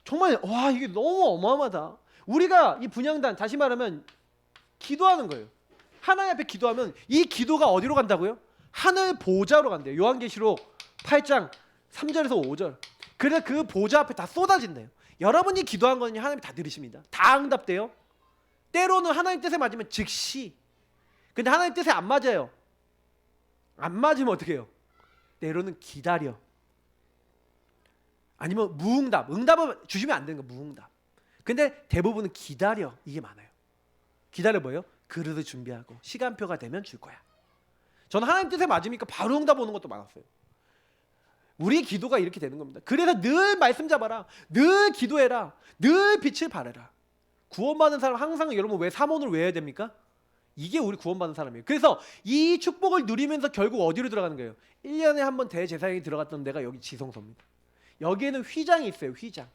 정말 와 이게 너무 어마어마하다. 우리가 이 분향단 다시 말하면 기도하는 거예요. 하나님 앞에 기도하면 이 기도가 어디로 간다고요? 하늘 보좌로 간대요. 요한계시록 8장 3절에서 5절. 그래서 그 보좌 앞에 다 쏟아진대요. 여러분이 기도한 거는 하나님이 다 들으십니다. 다 응답돼요. 때로는 하나님 뜻에 맞으면 즉시. 근데 하나님 뜻에 안 맞아요. 안 맞으면 어떻게 해요? 때로는 기다려. 아니면 무응답. 응답을 주시면 안 되는 거 무응답. 근데 대부분은 기다려. 이게 많아요. 기다려 뭐예요? 그릇을 준비하고 시간표가 되면 줄 거야. 저는 하나님 뜻에 맞으니까 바로 응답 오는 것도 많았어요. 우리 기도가 이렇게 되는 겁니다. 그래서 늘 말씀 잡아라. 늘 기도해라. 늘 빛을 발해라. 구원받은 사람 항상 여러분 왜 사모를 외워야 됩니까? 이게 우리 구원받은 사람이에요. 그래서 이 축복을 누리면서 결국 어디로 들어가는 거예요? 1년에 한 번 대제사장이 들어갔던 데가 여기 지성소입니다. 여기에는 휘장이 있어요. 휘장.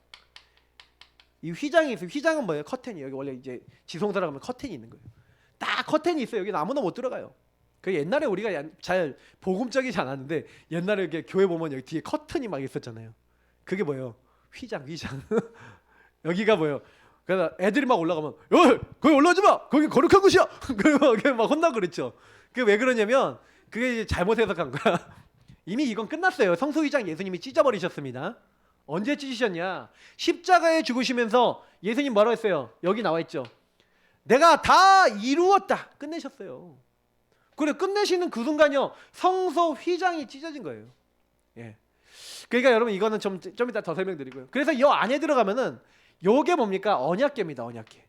이 휘장이 있어요. 휘장은 뭐예요? 커튼이. 여기 원래 이제 지성소라고 하면 커튼이 있는 거예요. 딱 커튼이 있어요. 여기는 아무나 못 들어가요. 그 옛날에 우리가 잘 복음적이지 않았는데 옛날에 이렇게 교회 보면 여기 뒤에 커튼이 막 있었잖아요. 그게 뭐예요? 휘장. 여기가 뭐예요? 그래서 애들이 막 올라가면 거기 올라오지 마. 거기 거룩한 곳이야. 그리고 막 혼나고 그랬죠. 그게 왜 그러냐면 그게 이제 잘못 해석한 거야. 이미 이건 끝났어요. 성소휘장 예수님이 찢어버리셨습니다. 언제 찢으셨냐? 십자가에 죽으시면서 예수님 뭐라고 했어요? 여기 나와 있죠. 내가 다 이루었다. 끝내셨어요. 그래 끝내시는 그 순간요 성소 휘장이 찢어진 거예요. 예. 그러니까 여러분 이거는 좀 이따 더 설명드리고요. 그래서 이 안에 들어가면은 요게 뭡니까? 언약궤입니다. 언약궤.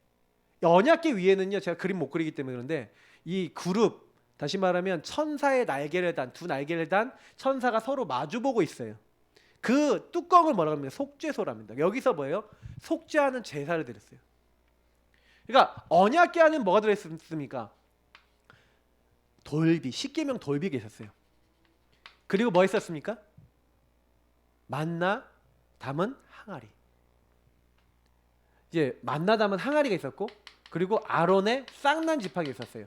언약궤 위에는요 제가 그림 못 그리기 때문에 그런데 이 그룹 다시 말하면 천사의 날개를 단 두 날개를 단 천사가 서로 마주보고 있어요. 그 뚜껑을 뭐라고 합니까? 속죄소랍니다. 여기서 뭐예요? 속죄하는 제사를 드렸어요. 그러니까 언약궤 안에 뭐가 들어있습니까? 돌비, 십계명 돌비가 있었어요. 그리고 뭐 있었습니까? 만나 담은 항아리. 이제 만나 담은 항아리가 있었고 그리고 아론의 쌍난 지팡이가 있었어요.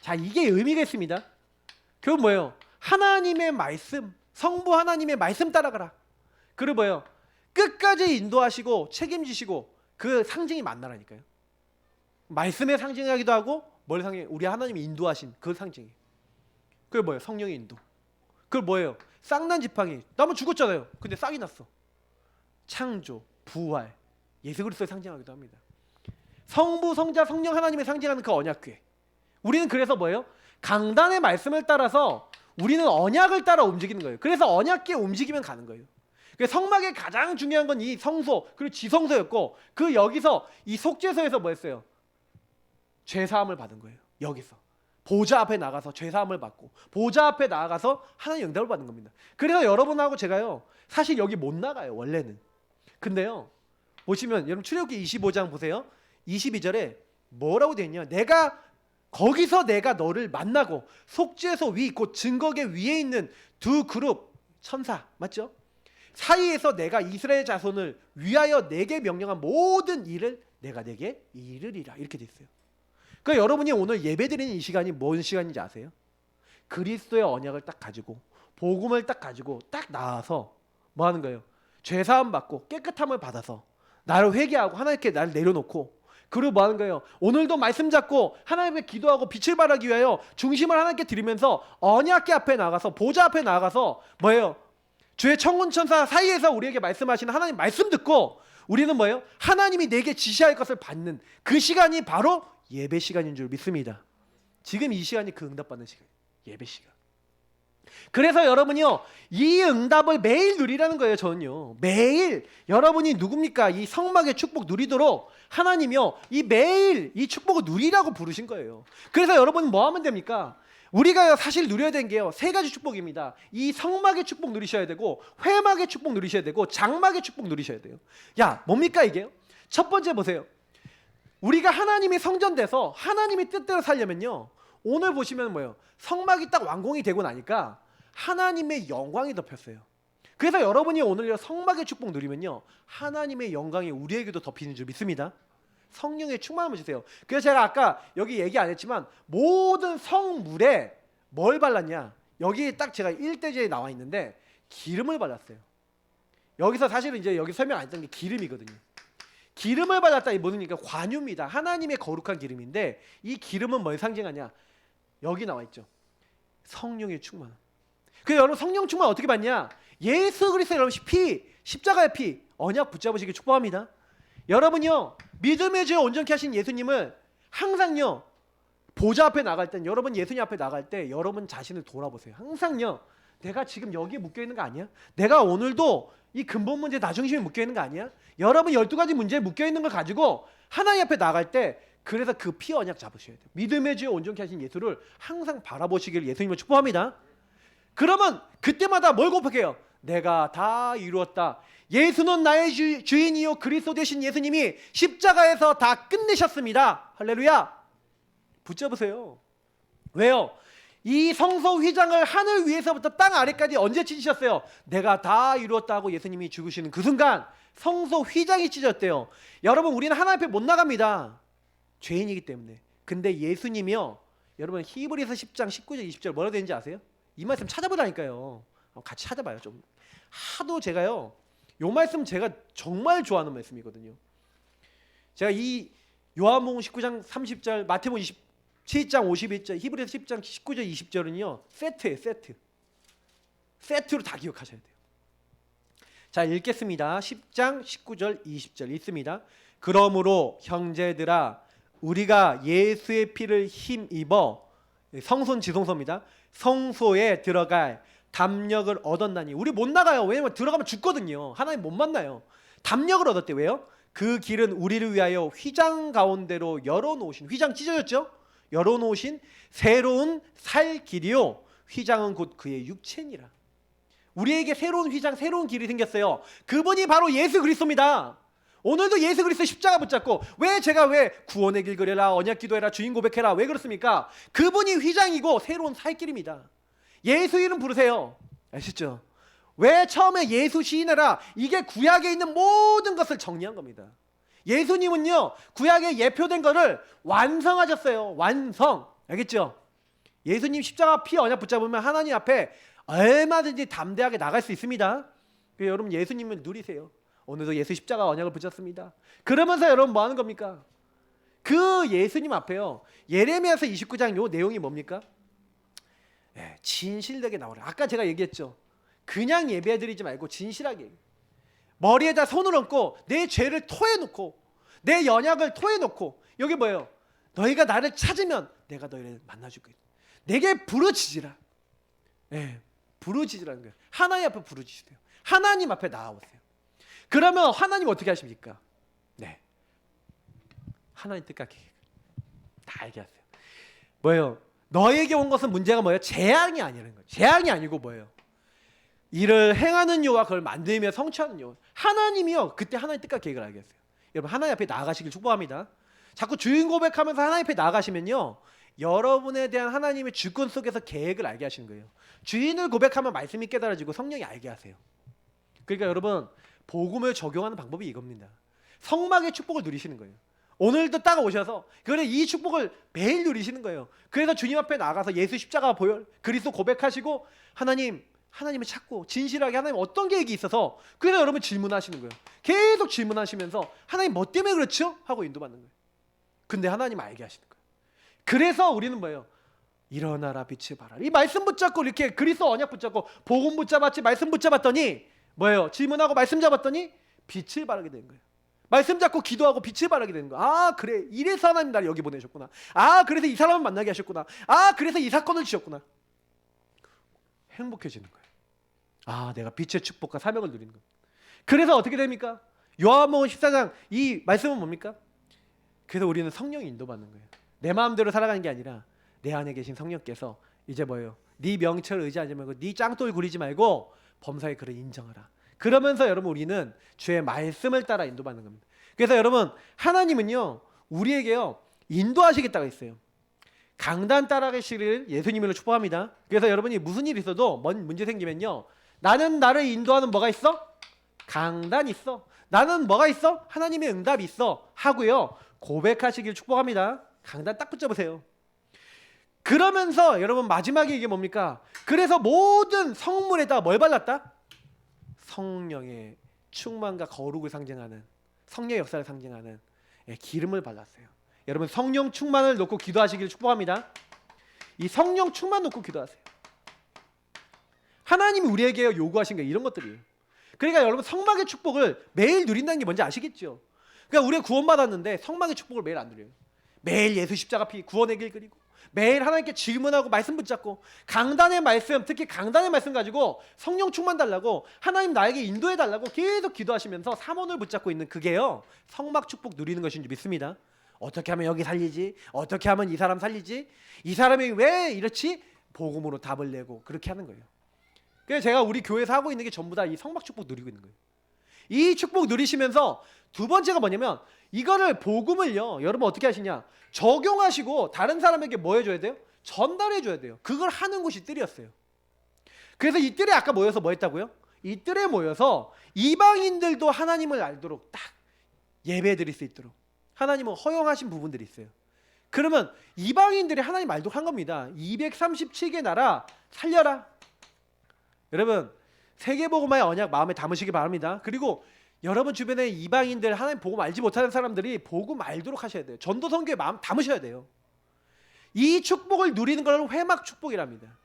자, 이게 의미가 있습니다. 그건 뭐예요? 하나님의 말씀, 성부 하나님의 말씀 따라가라. 그리고 뭐예요? 끝까지 인도하시고 책임지시고 그 상징이 만나라니까요. 말씀의 상징하기도 하고 뭘 상징? 우리 하나님이 인도하신 그 상징이. 그게 뭐예요? 성령의 인도. 그게 뭐예요? 쌍난 지팡이. 나무 죽었잖아요. 근데 싹이 났어. 창조, 부활, 예수 그리스도를 상징하기도 합니다. 성부, 성자, 성령 하나님의 상징하는 그 언약궤. 우리는 그래서 뭐예요? 강단의 말씀을 따라서 우리는 언약을 따라 움직이는 거예요. 그래서 언약궤 움직이면 가는 거예요. 성막의 가장 중요한 건 이 성소 그리고 지성소였고 그 여기서 이 속죄소에서 뭐였어요? 죄사함을 받은 거예요. 여기서 보좌 앞에 나가서 죄사함을 받고 보좌 앞에 나가서 하나님 응답을 받는 겁니다. 그래서 여러분하고 제가요 사실 여기 못 나가요 원래는. 근데요 보시면 여러분 출애굽기 25장 보세요. 22절에 뭐라고 되어 있냐? 거기서 내가 너를 만나고 속죄소 위 곧 증거궤 위에 있는 두 그룹 천사 맞죠? 사이에서 내가 이스라엘 자손을 위하여 내게 명령한 모든 일을 내가 내게 이르리라 이렇게 돼 있어요. 그러니까 여러분이 오늘 예배드리는 이 시간이 뭔 시간인지 아세요? 그리스도의 언약을 딱 가지고 복음을 딱 가지고 딱 나와서 뭐 하는 거예요? 죄사함 받고 깨끗함을 받아서 나를 회개하고 하나님께 나를 내려놓고 그리고 뭐 하는 거예요? 오늘도 말씀 잡고 하나님께 기도하고 빛을 발하기 위하여 중심을 하나님께 드리면서 언약궤 앞에 나가서 보좌 앞에 나가서 뭐예요? 주의 천군 천사 사이에서 우리에게 말씀하시는 하나님 말씀 듣고 우리는 뭐예요? 하나님이 내게 지시할 것을 받는 그 시간이 바로 예배 시간인 줄 믿습니다. 지금 이 시간이 그 응답받는 시간, 예배 시간. 그래서 여러분이요, 이 응답을 매일 누리라는 거예요. 저는요, 매일 여러분이 누굽니까? 이 성막의 축복 누리도록 하나님이요, 이 매일 이 축복을 누리라고 부르신 거예요. 그래서 여러분 뭐 하면 됩니까? 우리가 사실 누려야 되는 게요, 세 가지 축복입니다. 이 성막의 축복 누리셔야 되고, 회막의 축복 누리셔야 되고, 장막의 축복 누리셔야 돼요. 야, 뭡니까 이게요? 첫 번째 보세요. 우리가 하나님이 성전돼서 하나님이 뜻대로 살려면요, 오늘 보시면 뭐예요? 성막이 딱 완공이 되고 나니까 하나님의 영광이 덮였어요. 그래서 여러분이 오늘 성막의 축복 누리면요, 하나님의 영광이 우리에게도 덮이는 줄 믿습니다. 성령의 충만함을 주세요. 그래서 제가 아까 여기 얘기 안 했지만 모든 성물에 뭘 발랐냐, 여기 딱 제가 1대제에 나와 있는데 기름을 발랐어요. 여기서 사실은 이제 여기 설명 안 했던 게 기름이거든요. 기름을 발랐다, 이 뭐니까 관유입니다. 하나님의 거룩한 기름인데, 이 기름은 뭘 상징하냐, 여기 나와 있죠. 성령의 충만. 그래서 여러분 성령 충만 어떻게 받냐? 예수 그리스도의 여러분 피, 십자가의 피, 언약 붙잡으시길 축복합니다. 여러분요, 믿음의 죄 온전케 하신 예수님을 항상요, 보좌 앞에 나갈 땐, 여러분 예수님 앞에 나갈 때 여러분 자신을 돌아보세요. 항상요, 내가 지금 여기에 묶여있는 거 아니야? 내가 오늘도 이 근본 문제 나중심에 묶여있는 거 아니야? 여러분 12가지 문제에 묶여있는 걸 가지고 하나님 앞에 나갈 때, 그래서 그 피 언약 잡으셔야 돼요. 믿음의 죄 온전케 하신 예수를 항상 바라보시길 예수님을 축복합니다. 그러면 그때마다 뭘 고백해요? 내가 다 이루었다. 예수는 나의 주인이요 그리스도 되신 예수님이 십자가에서 다 끝내셨습니다. 할렐루야. 붙잡으세요. 왜요? 이 성소 휘장을 하늘 위에서부터 땅 아래까지 언제 찢으셨어요? 내가 다 이루었다고 예수님이 죽으시는 그 순간 성소 휘장이 찢어졌대요. 여러분, 우리는 하나님 앞에 못 나갑니다. 죄인이기 때문에. 근데 예수님이요, 여러분 히브리서 10장 19절 20절 뭐라고 되는지 아세요? 이 말씀 찾아보라니까요. 같이 찾아봐요. 좀 하도 제가요, 요 말씀 제가 정말 좋아하는 말씀이거든요. 제가 이 요한복음 19장 30절, 마태복음 27장 51절, 히브리서 10장 19절 20절은요 세트예요. 세트로 다 기억하셔야 돼요. 자, 읽겠습니다. 10장 19절 20절 읽습니다. 그러므로 형제들아, 우리가 예수의 피를 힘입어, 성소는 지성소입니다, 성소에 들어갈 담력을 얻었나니. 우리 못 나가요. 왜냐면 들어가면 죽거든요. 하나님 못 만나요. 담력을 얻었대. 왜요? 그 길은 우리를 위하여 휘장 가운데로 열어놓으신, 휘장 찢어졌죠? 열어놓으신 새로운 살 길이요, 휘장은 곧 그의 육체니라. 우리에게 새로운 휘장, 새로운 길이 생겼어요. 그분이 바로 예수 그리스도입니다. 오늘도 예수 그리스도 십자가 붙잡고, 제가 왜 구원의 길 걸으라, 언약 기도해라, 주인 고백해라, 왜 그렇습니까? 그분이 휘장이고 새로운 살길입니다. 예수 이름 부르세요. 아시죠? 왜 처음에 예수 시인해라, 이게 구약에 있는 모든 것을 정리한 겁니다. 예수님은요, 구약에 예표된 것을 완성하셨어요. 완성. 알겠죠? 예수님 십자가 피 언약 붙잡으면 하나님 앞에 얼마든지 담대하게 나갈 수 있습니다. 여러분 예수님을 누리세요. 오늘도 예수 십자가 언약을 붙였습니다. 그러면서 여러분 뭐 하는 겁니까? 그 예수님 앞에요, 예레미야서 29장 요 내용이 뭡니까? 진실되게 나오라. 아까 제가 얘기했죠. 그냥 예배드리지 말고 진실하게, 머리에다 손을 얹고 내 죄를 토해놓고 내 연약을 토해놓고, 여기 뭐예요? 너희가 나를 찾으면 내가 너희를 만나주겠다. 내게 부르짖으라. 부르짖으라는 거예요. 하나님 앞에 부르짖으세요. 하나님 앞에 나아오세요. 그러면 하나님 어떻게 하십니까? 하나님 뜻과 계획 다 알게 하세요. 뭐예요? 너에게 온 것은 문제가 뭐예요? 재앙이 아니라는 거예요. 재앙이 아니고 뭐예요? 이를 행하는 요와 그걸 만들며 성취하는 요. 하나님이요, 그때 하나님 뜻과 계획을 알게 하세요. 여러분 하나님 앞에 나아가시길 축복합니다. 자꾸 주인 고백하면서 하나님 앞에 나아가시면요, 여러분에 대한 하나님의 주권 속에서 계획을 알게 하시는 거예요. 주인을 고백하면 말씀이 깨달아지고 성령이 알게 하세요. 그러니까 여러분 복음을 적용하는 방법이 이겁니다. 성막의 축복을 누리시는 거예요. 오늘도 딱 오셔서 그래 이 축복을 매일 누리시는 거예요. 그래서 주님 앞에 나가서 예수 십자가 보혈 그리스도 고백하시고 하나님을 찾고 진실하게 하나님 어떤 계획이 있어서, 그래서 여러분 질문하시는 거예요. 계속 질문하시면서 하나님 뭐 때문에 그렇죠? 하고 인도받는 거예요. 근데 하나님 알게 하시는 거예요. 그래서 우리는 뭐예요? 일어나라 빛을 발하라. 이 말씀 붙잡고 이렇게 그리스도 언약 붙잡고 복음 붙잡았지, 말씀 붙잡았더니 뭐예요? 질문하고 말씀 잡았더니 빛을 발하게 되는 거예요. 말씀 잡고 기도하고 빛을 발하게 되는 거야. 아 그래, 이래서 하나님 나를 여기 보내셨구나. 아 그래서 이 사람을 만나게 하셨구나. 아 그래서 이 사건을 주셨구나. 행복해지는 거예요. 아, 내가 빛의 축복과 사명을 누리는 거예요. 그래서 어떻게 됩니까? 요한복음 14장 이 말씀은 뭡니까? 그래서 우리는 성령이 인도받는 거예요. 내 마음대로 살아가는 게 아니라 내 안에 계신 성령께서 이제 뭐예요? 네 명철을 의지하지 말고 네 짱돌 구리지 말고 범사의 그를 인정하라. 그러면서 여러분 우리는 주의 말씀을 따라 인도받는 겁니다. 그래서 여러분 하나님은요 우리에게요 인도하시겠다고 했어요. 강단 따라가시기를 예수님으로 축복합니다. 그래서 여러분이 무슨 일 있어도 문제 생기면요 나는 나를 인도하는 뭐가 있어? 강단이 있어. 나는 뭐가 있어? 하나님의 응답이 있어 하고요 고백하시길 축복합니다. 강단 딱 붙잡으세요. 그러면서 여러분 마지막에 이게 뭡니까? 그래서 모든 성물에다 뭘 발랐다? 성령의 충만과 거룩을 상징하는 성령의 역사를 상징하는 기름을 발랐어요. 여러분 성령 충만을 놓고 기도하시길 축복합니다. 이 성령 충만 놓고 기도하세요. 하나님이 우리에게 요구하신 게 이런 것들이에요. 그러니까 여러분 성막의 축복을 매일 누린다는 게 뭔지 아시겠죠? 그러니까 우리가 구원받았는데 성막의 축복을 매일 안 누려요. 매일 예수 십자가 피 구원의 길 그리고 매일 하나님께 질문하고 말씀 붙잡고 강단의 말씀 특히 강단의 말씀 가지고 성령 충만 달라고 하나님 나에게 인도해 달라고 계속 기도하시면서 삼원을 붙잡고 있는 그게요 성막 축복 누리는 것인 줄 믿습니다. 어떻게 하면 여기 살리지? 어떻게 하면 이 사람 살리지? 이 사람이 왜 이렇지? 복음으로 답을 내고 그렇게 하는 거예요. 그래서 제가 우리 교회에서 하고 있는 게 전부 다 이 성막 축복 누리고 있는 거예요. 이 축복 누리시면서 두 번째가 뭐냐면 이거를 복음을요 여러분 어떻게 하시냐 적용하시고 다른 사람에게 뭐 해줘야 돼요? 전달해 줘야 돼요. 그걸 하는 곳이 뜰이었어요. 그래서 이 뜰에 아까 모여서 뭐 했다고요? 이 뜰에 모여서 이방인들도 하나님을 알도록 딱 예배 드릴 수 있도록 하나님은 허용하신 부분들이 있어요. 그러면 이방인들이 하나님 알도록 한 겁니다. 237개 나라 살려라. 여러분 세계복음화의 언약 마음에 담으시기 바랍니다. 그리고 여러분 주변에 이방인들 하나님 복음 알지 못하는 사람들이 복음 알도록 하셔야 돼요. 전도 선교에 마음 담으셔야 돼요. 이 축복을 누리는 걸 회막 축복이랍니다.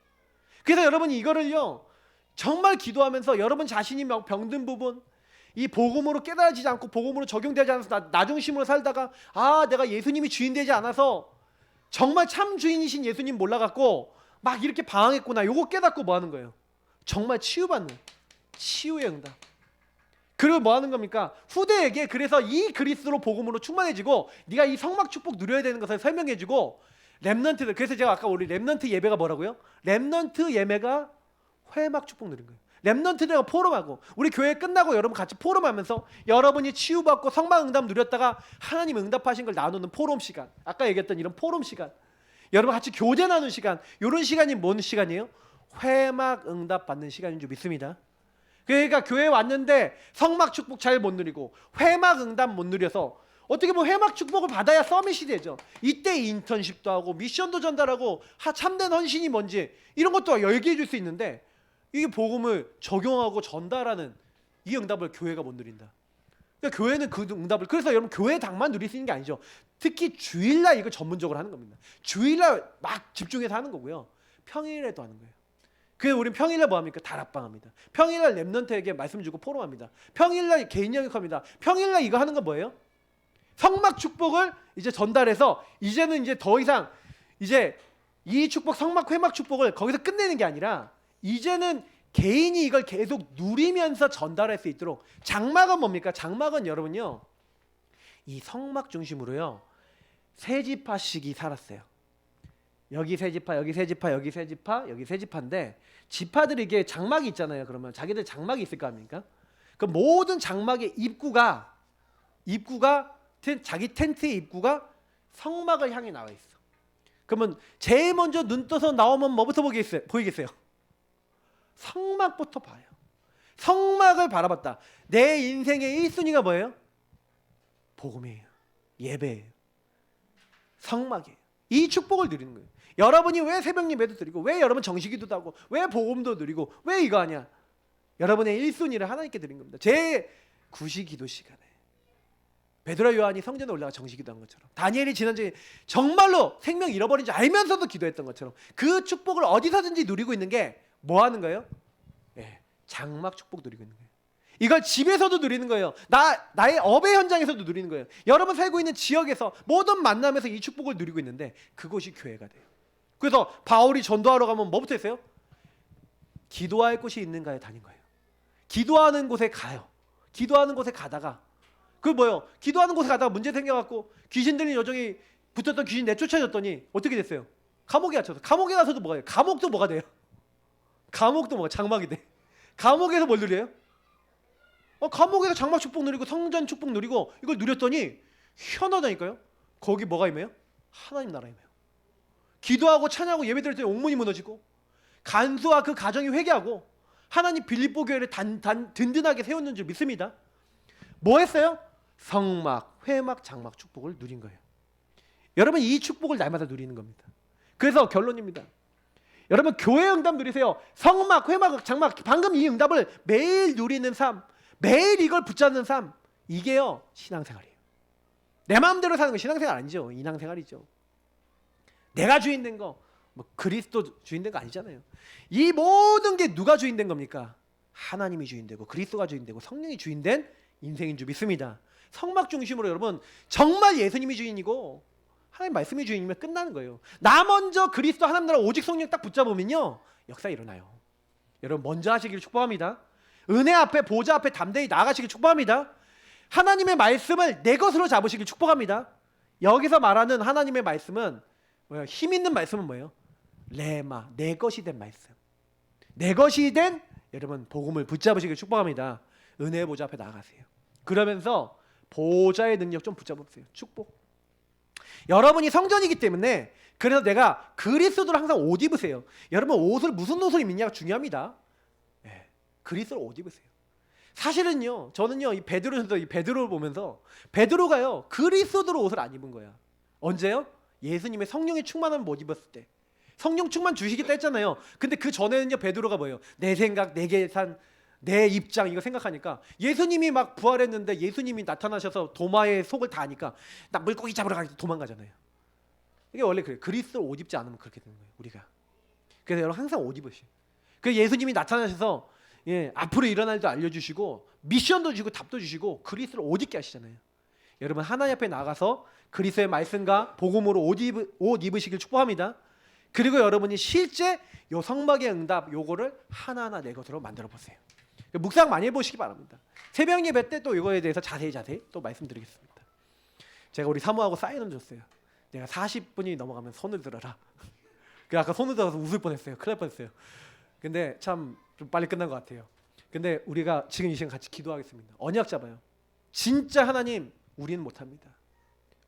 그래서 여러분이 이거를요 정말 기도하면서 여러분 자신이 병든 부분 이 복음으로 깨달아지지 않고 복음으로 적용되지 않아서 나 중심으로 살다가 아 내가 예수님이 주인 되지 않아서 정말 참 주인이신 예수님 몰라갖고 막 이렇게 방황했구나. 요거 깨닫고 뭐 하는 거예요? 정말 치유받는 치유의 응답. 그리고 뭐 하는 겁니까? 후대에게 그래서 이 그리스도로 복음으로 충만해지고 네가 이 성막 축복 누려야 되는 것을 설명해주고 렘넌트들 그래서 제가 아까 우리 렘넌트 예배가 뭐라고요? 렘넌트 예배가 회막 축복 누린 거예요. 렘넌트들과 포럼하고 우리 교회 끝나고 여러분 같이 포럼하면서 여러분이 치유받고 성막 응답 누렸다가 하나님 응답하신 걸 나누는 포럼 시간 아까 얘기했던 이런 포럼 시간 여러분 같이 교제 나누는 시간 이런 시간이 뭔 시간이에요? 회막 응답 받는 시간인 줄 믿습니다. 그러니까 교회에 왔는데 성막 축복 잘 못 누리고 회막 응답 못 누려서 어떻게 보면 회막 축복을 받아야 서밋이 되죠. 이때 인턴십도 하고 미션도 전달하고 참된 헌신이 뭔지 이런 것도 얘기해 줄 수 있는데 이게 복음을 적용하고 전달하는 이 응답을 교회가 못 누린다. 그러니까 교회는 그 응답을 그래서 여러분 교회당만 누릴 수 있는 게 아니죠. 특히 주일날 이거 전문적으로 하는 겁니다. 주일날 막 집중해서 하는 거고요. 평일에도 하는 거예요. 그래서 우리는 평일날 뭐합니까? 다락방합니다. 평일날 렘넌트에게 말씀 주고 포럼합니다. 평일날 개인 영역합니다. 평일날 이거 하는 건 뭐예요? 성막 축복을 이제 전달해서 이제는 이제 더 이상 이제 이 축복 성막 회막 축복을 거기서 끝내는 게 아니라 이제는 개인이 이걸 계속 누리면서 전달할 수 있도록 장막은 뭡니까? 장막은 여러분요 이 성막 중심으로요 세 지파씩이 살았어요. 여기 세 지파, 여기 세 지파, 여기 세 지파, 여기 세 지파인데 지파들이 이게 장막이 있잖아요. 그러면 자기들 장막이 있을 거 아닙니까? 그 모든 장막의 입구가 자기 텐트의 입구가 성막을 향해 나와 있어. 그러면 제일 먼저 눈 떠서 나오면 뭐부터 보이겠어요? 성막부터 봐요. 성막을 바라봤다. 내 인생의 1순위가 뭐예요? 복음이에요. 예배예요. 성막이에요. 이 축복을 누리는 거예요. 여러분이 왜 새벽 예배도 드리고 왜 여러분 정식기도도 하고 왜 복음도 누리고 왜 이거 하냐? 여러분의 1순위를 하나님께 드린 겁니다. 제 구시기도 시간에 베드로 요한이 성전에 올라가 정식기도한 것처럼 다니엘이 지난주에 정말로 생명 잃어버린 줄 알면서도 기도했던 것처럼 그 축복을 어디서든지 누리고 있는 게 뭐 하는 거예요? 장막 축복 누리고 있는 거예요. 이걸 집에서도 누리는 거예요. 나의 업의 현장에서도 누리는 거예요. 여러분 살고 있는 지역에서 모든 만남에서 이 축복을 누리고 있는데 그곳이 교회가 돼요. 그래서 바울이 전도하러 가면 뭐부터 했어요? 기도할 곳이 있는가에 다닌 거예요. 기도하는 곳에 가요. 기도하는 곳에 가다가 그 뭐예요? 기도하는 곳에 가다가 문제 생겨갖고 귀신 들린 여종이 붙었던 귀신 내쫓아졌더니 어떻게 됐어요? 감옥에 갇혀서. 감옥에 가서도 뭐가 돼요? 감옥도 뭐가 돼요? 감옥도 뭐가 장막이 돼. 감옥에서 뭘 누려요? 감옥에서 장막 축복 누리고 성전 축복 누리고 이걸 누렸더니 희한하다니까요. 거기 뭐가 임해요? 하나님 나라 임해요. 기도하고 찬양하고 예배 드릴 때 옥문이 무너지고 간수와 그 가정이 회개하고 하나님 빌립보 교회를 든든하게 세웠는 줄 믿습니다. 뭐 했어요? 성막, 회막, 장막 축복을 누린 거예요. 여러분 이 축복을 날마다 누리는 겁니다. 그래서 결론입니다. 여러분 교회 응답 누리세요. 성막, 회막, 장막 방금 이 응답을 매일 누리는 삶, 매일 이걸 붙잡는 삶, 이게요 신앙생활이에요. 내 마음대로 사는 건 신앙생활 아니죠. 인앙생활이죠. 내가 주인 된 거, 뭐 그리스도 주인 된 거 아니잖아요. 이 모든 게 누가 주인 된 겁니까? 하나님이 주인 되고 그리스도가 주인 되고 성령이 주인 된 인생인 줄 믿습니다. 성막 중심으로 여러분 정말 예수님이 주인이고 하나님 말씀이 주인이면 끝나는 거예요. 나 먼저 그리스도 하나님 나라 오직 성령 딱 붙잡으면요 역사 일어나요. 여러분 먼저 하시기를 축복합니다. 은혜 앞에 보좌 앞에 담대히 나아가시길 축복합니다. 하나님의 말씀을 내 것으로 잡으시길 축복합니다. 여기서 말하는 하나님의 말씀은 뭐예요? 힘 있는 말씀은 뭐예요? 레마, 내 것이 된 말씀. 내 것이 된 여러분 복음을 붙잡으시길 축복합니다. 은혜의 보좌 앞에 나아가세요. 그러면서 보좌의 능력 좀 붙잡으세요. 축복. 여러분이 성전이기 때문에 그래서 내가 그리스도를 항상 옷 입으세요. 여러분 옷을 무슨 옷을 입느냐가 중요합니다. 네, 그리스도를 옷 입으세요. 사실은요 저는요 이 베드로를 보면서 베드로가요 그리스도로 옷을 안 입은 거야. 언제요? 예수님의 성령의 충만함을 못 입었을 때. 성령 충만 주시겠다 했잖아요. 근데 그 전에는요 베드로가 뭐예요? 내 생각, 내 계산, 내 입장 이거 생각하니까 예수님이 막 부활했는데 예수님이 나타나셔서 도마의 속을 다 아니까 나 물고기 잡으러 가기 도망가잖아요. 이게 원래 그래요. 그리스도 옷 입지 않으면 그렇게 되는 거예요. 우리가. 그래서 여러분 항상 옷 입으시오. 그래서 예수님이 나타나셔서 앞으로 일어날 때 알려주시고 미션도 주시고 답도 주시고 그리스도를 옷 입게 하시잖아요. 여러분 하나님 앞에 나가서 그리스도의 말씀과 복음으로 옷 입으시길 축복합니다. 그리고 여러분이 실제 요 성막의 응답 요거를 하나하나 내 것으로 만들어 보세요. 묵상 많이 해보시기 바랍니다. 새벽 예배 때 또 이거에 대해서 자세히 또 말씀드리겠습니다. 제가 우리 사모하고 사인을 줬어요. 내가 40분이 넘어가면 손을 들어라. 아까 손을 들어서 웃을 뻔했어요. 큰일 날 뻔했어요. 근데 참 좀 빨리 끝난 것 같아요. 근데 우리가 지금 이 시간 같이 기도하겠습니다. 언약 잡아요. 진짜 하나님 우리는 못합니다.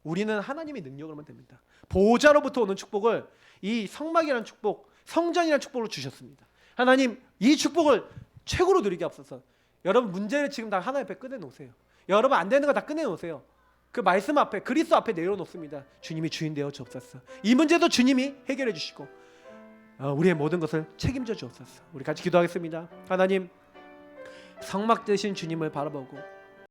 우리는 하나님의 능력으로만 됩니다. 보좌로부터 오는 축복을 이 성막이라는 축복, 성전이라는 축복으로 주셨습니다. 하나님 이 축복을 최고로 누리게 앞서서 여러분 문제를 지금 다 하나님 앞에 꺼내놓으세요. 여러분 안 되는 거 다 꺼내놓으세요. 그 말씀 앞에 그리스도 앞에 내려놓습니다. 주님이 주인 되어 주옵소서. 이 문제도 주님이 해결해 주시고 우리의 모든 것을 책임져 주옵소서. 우리 같이 기도하겠습니다. 하나님 성막 되신 주님을 바라보고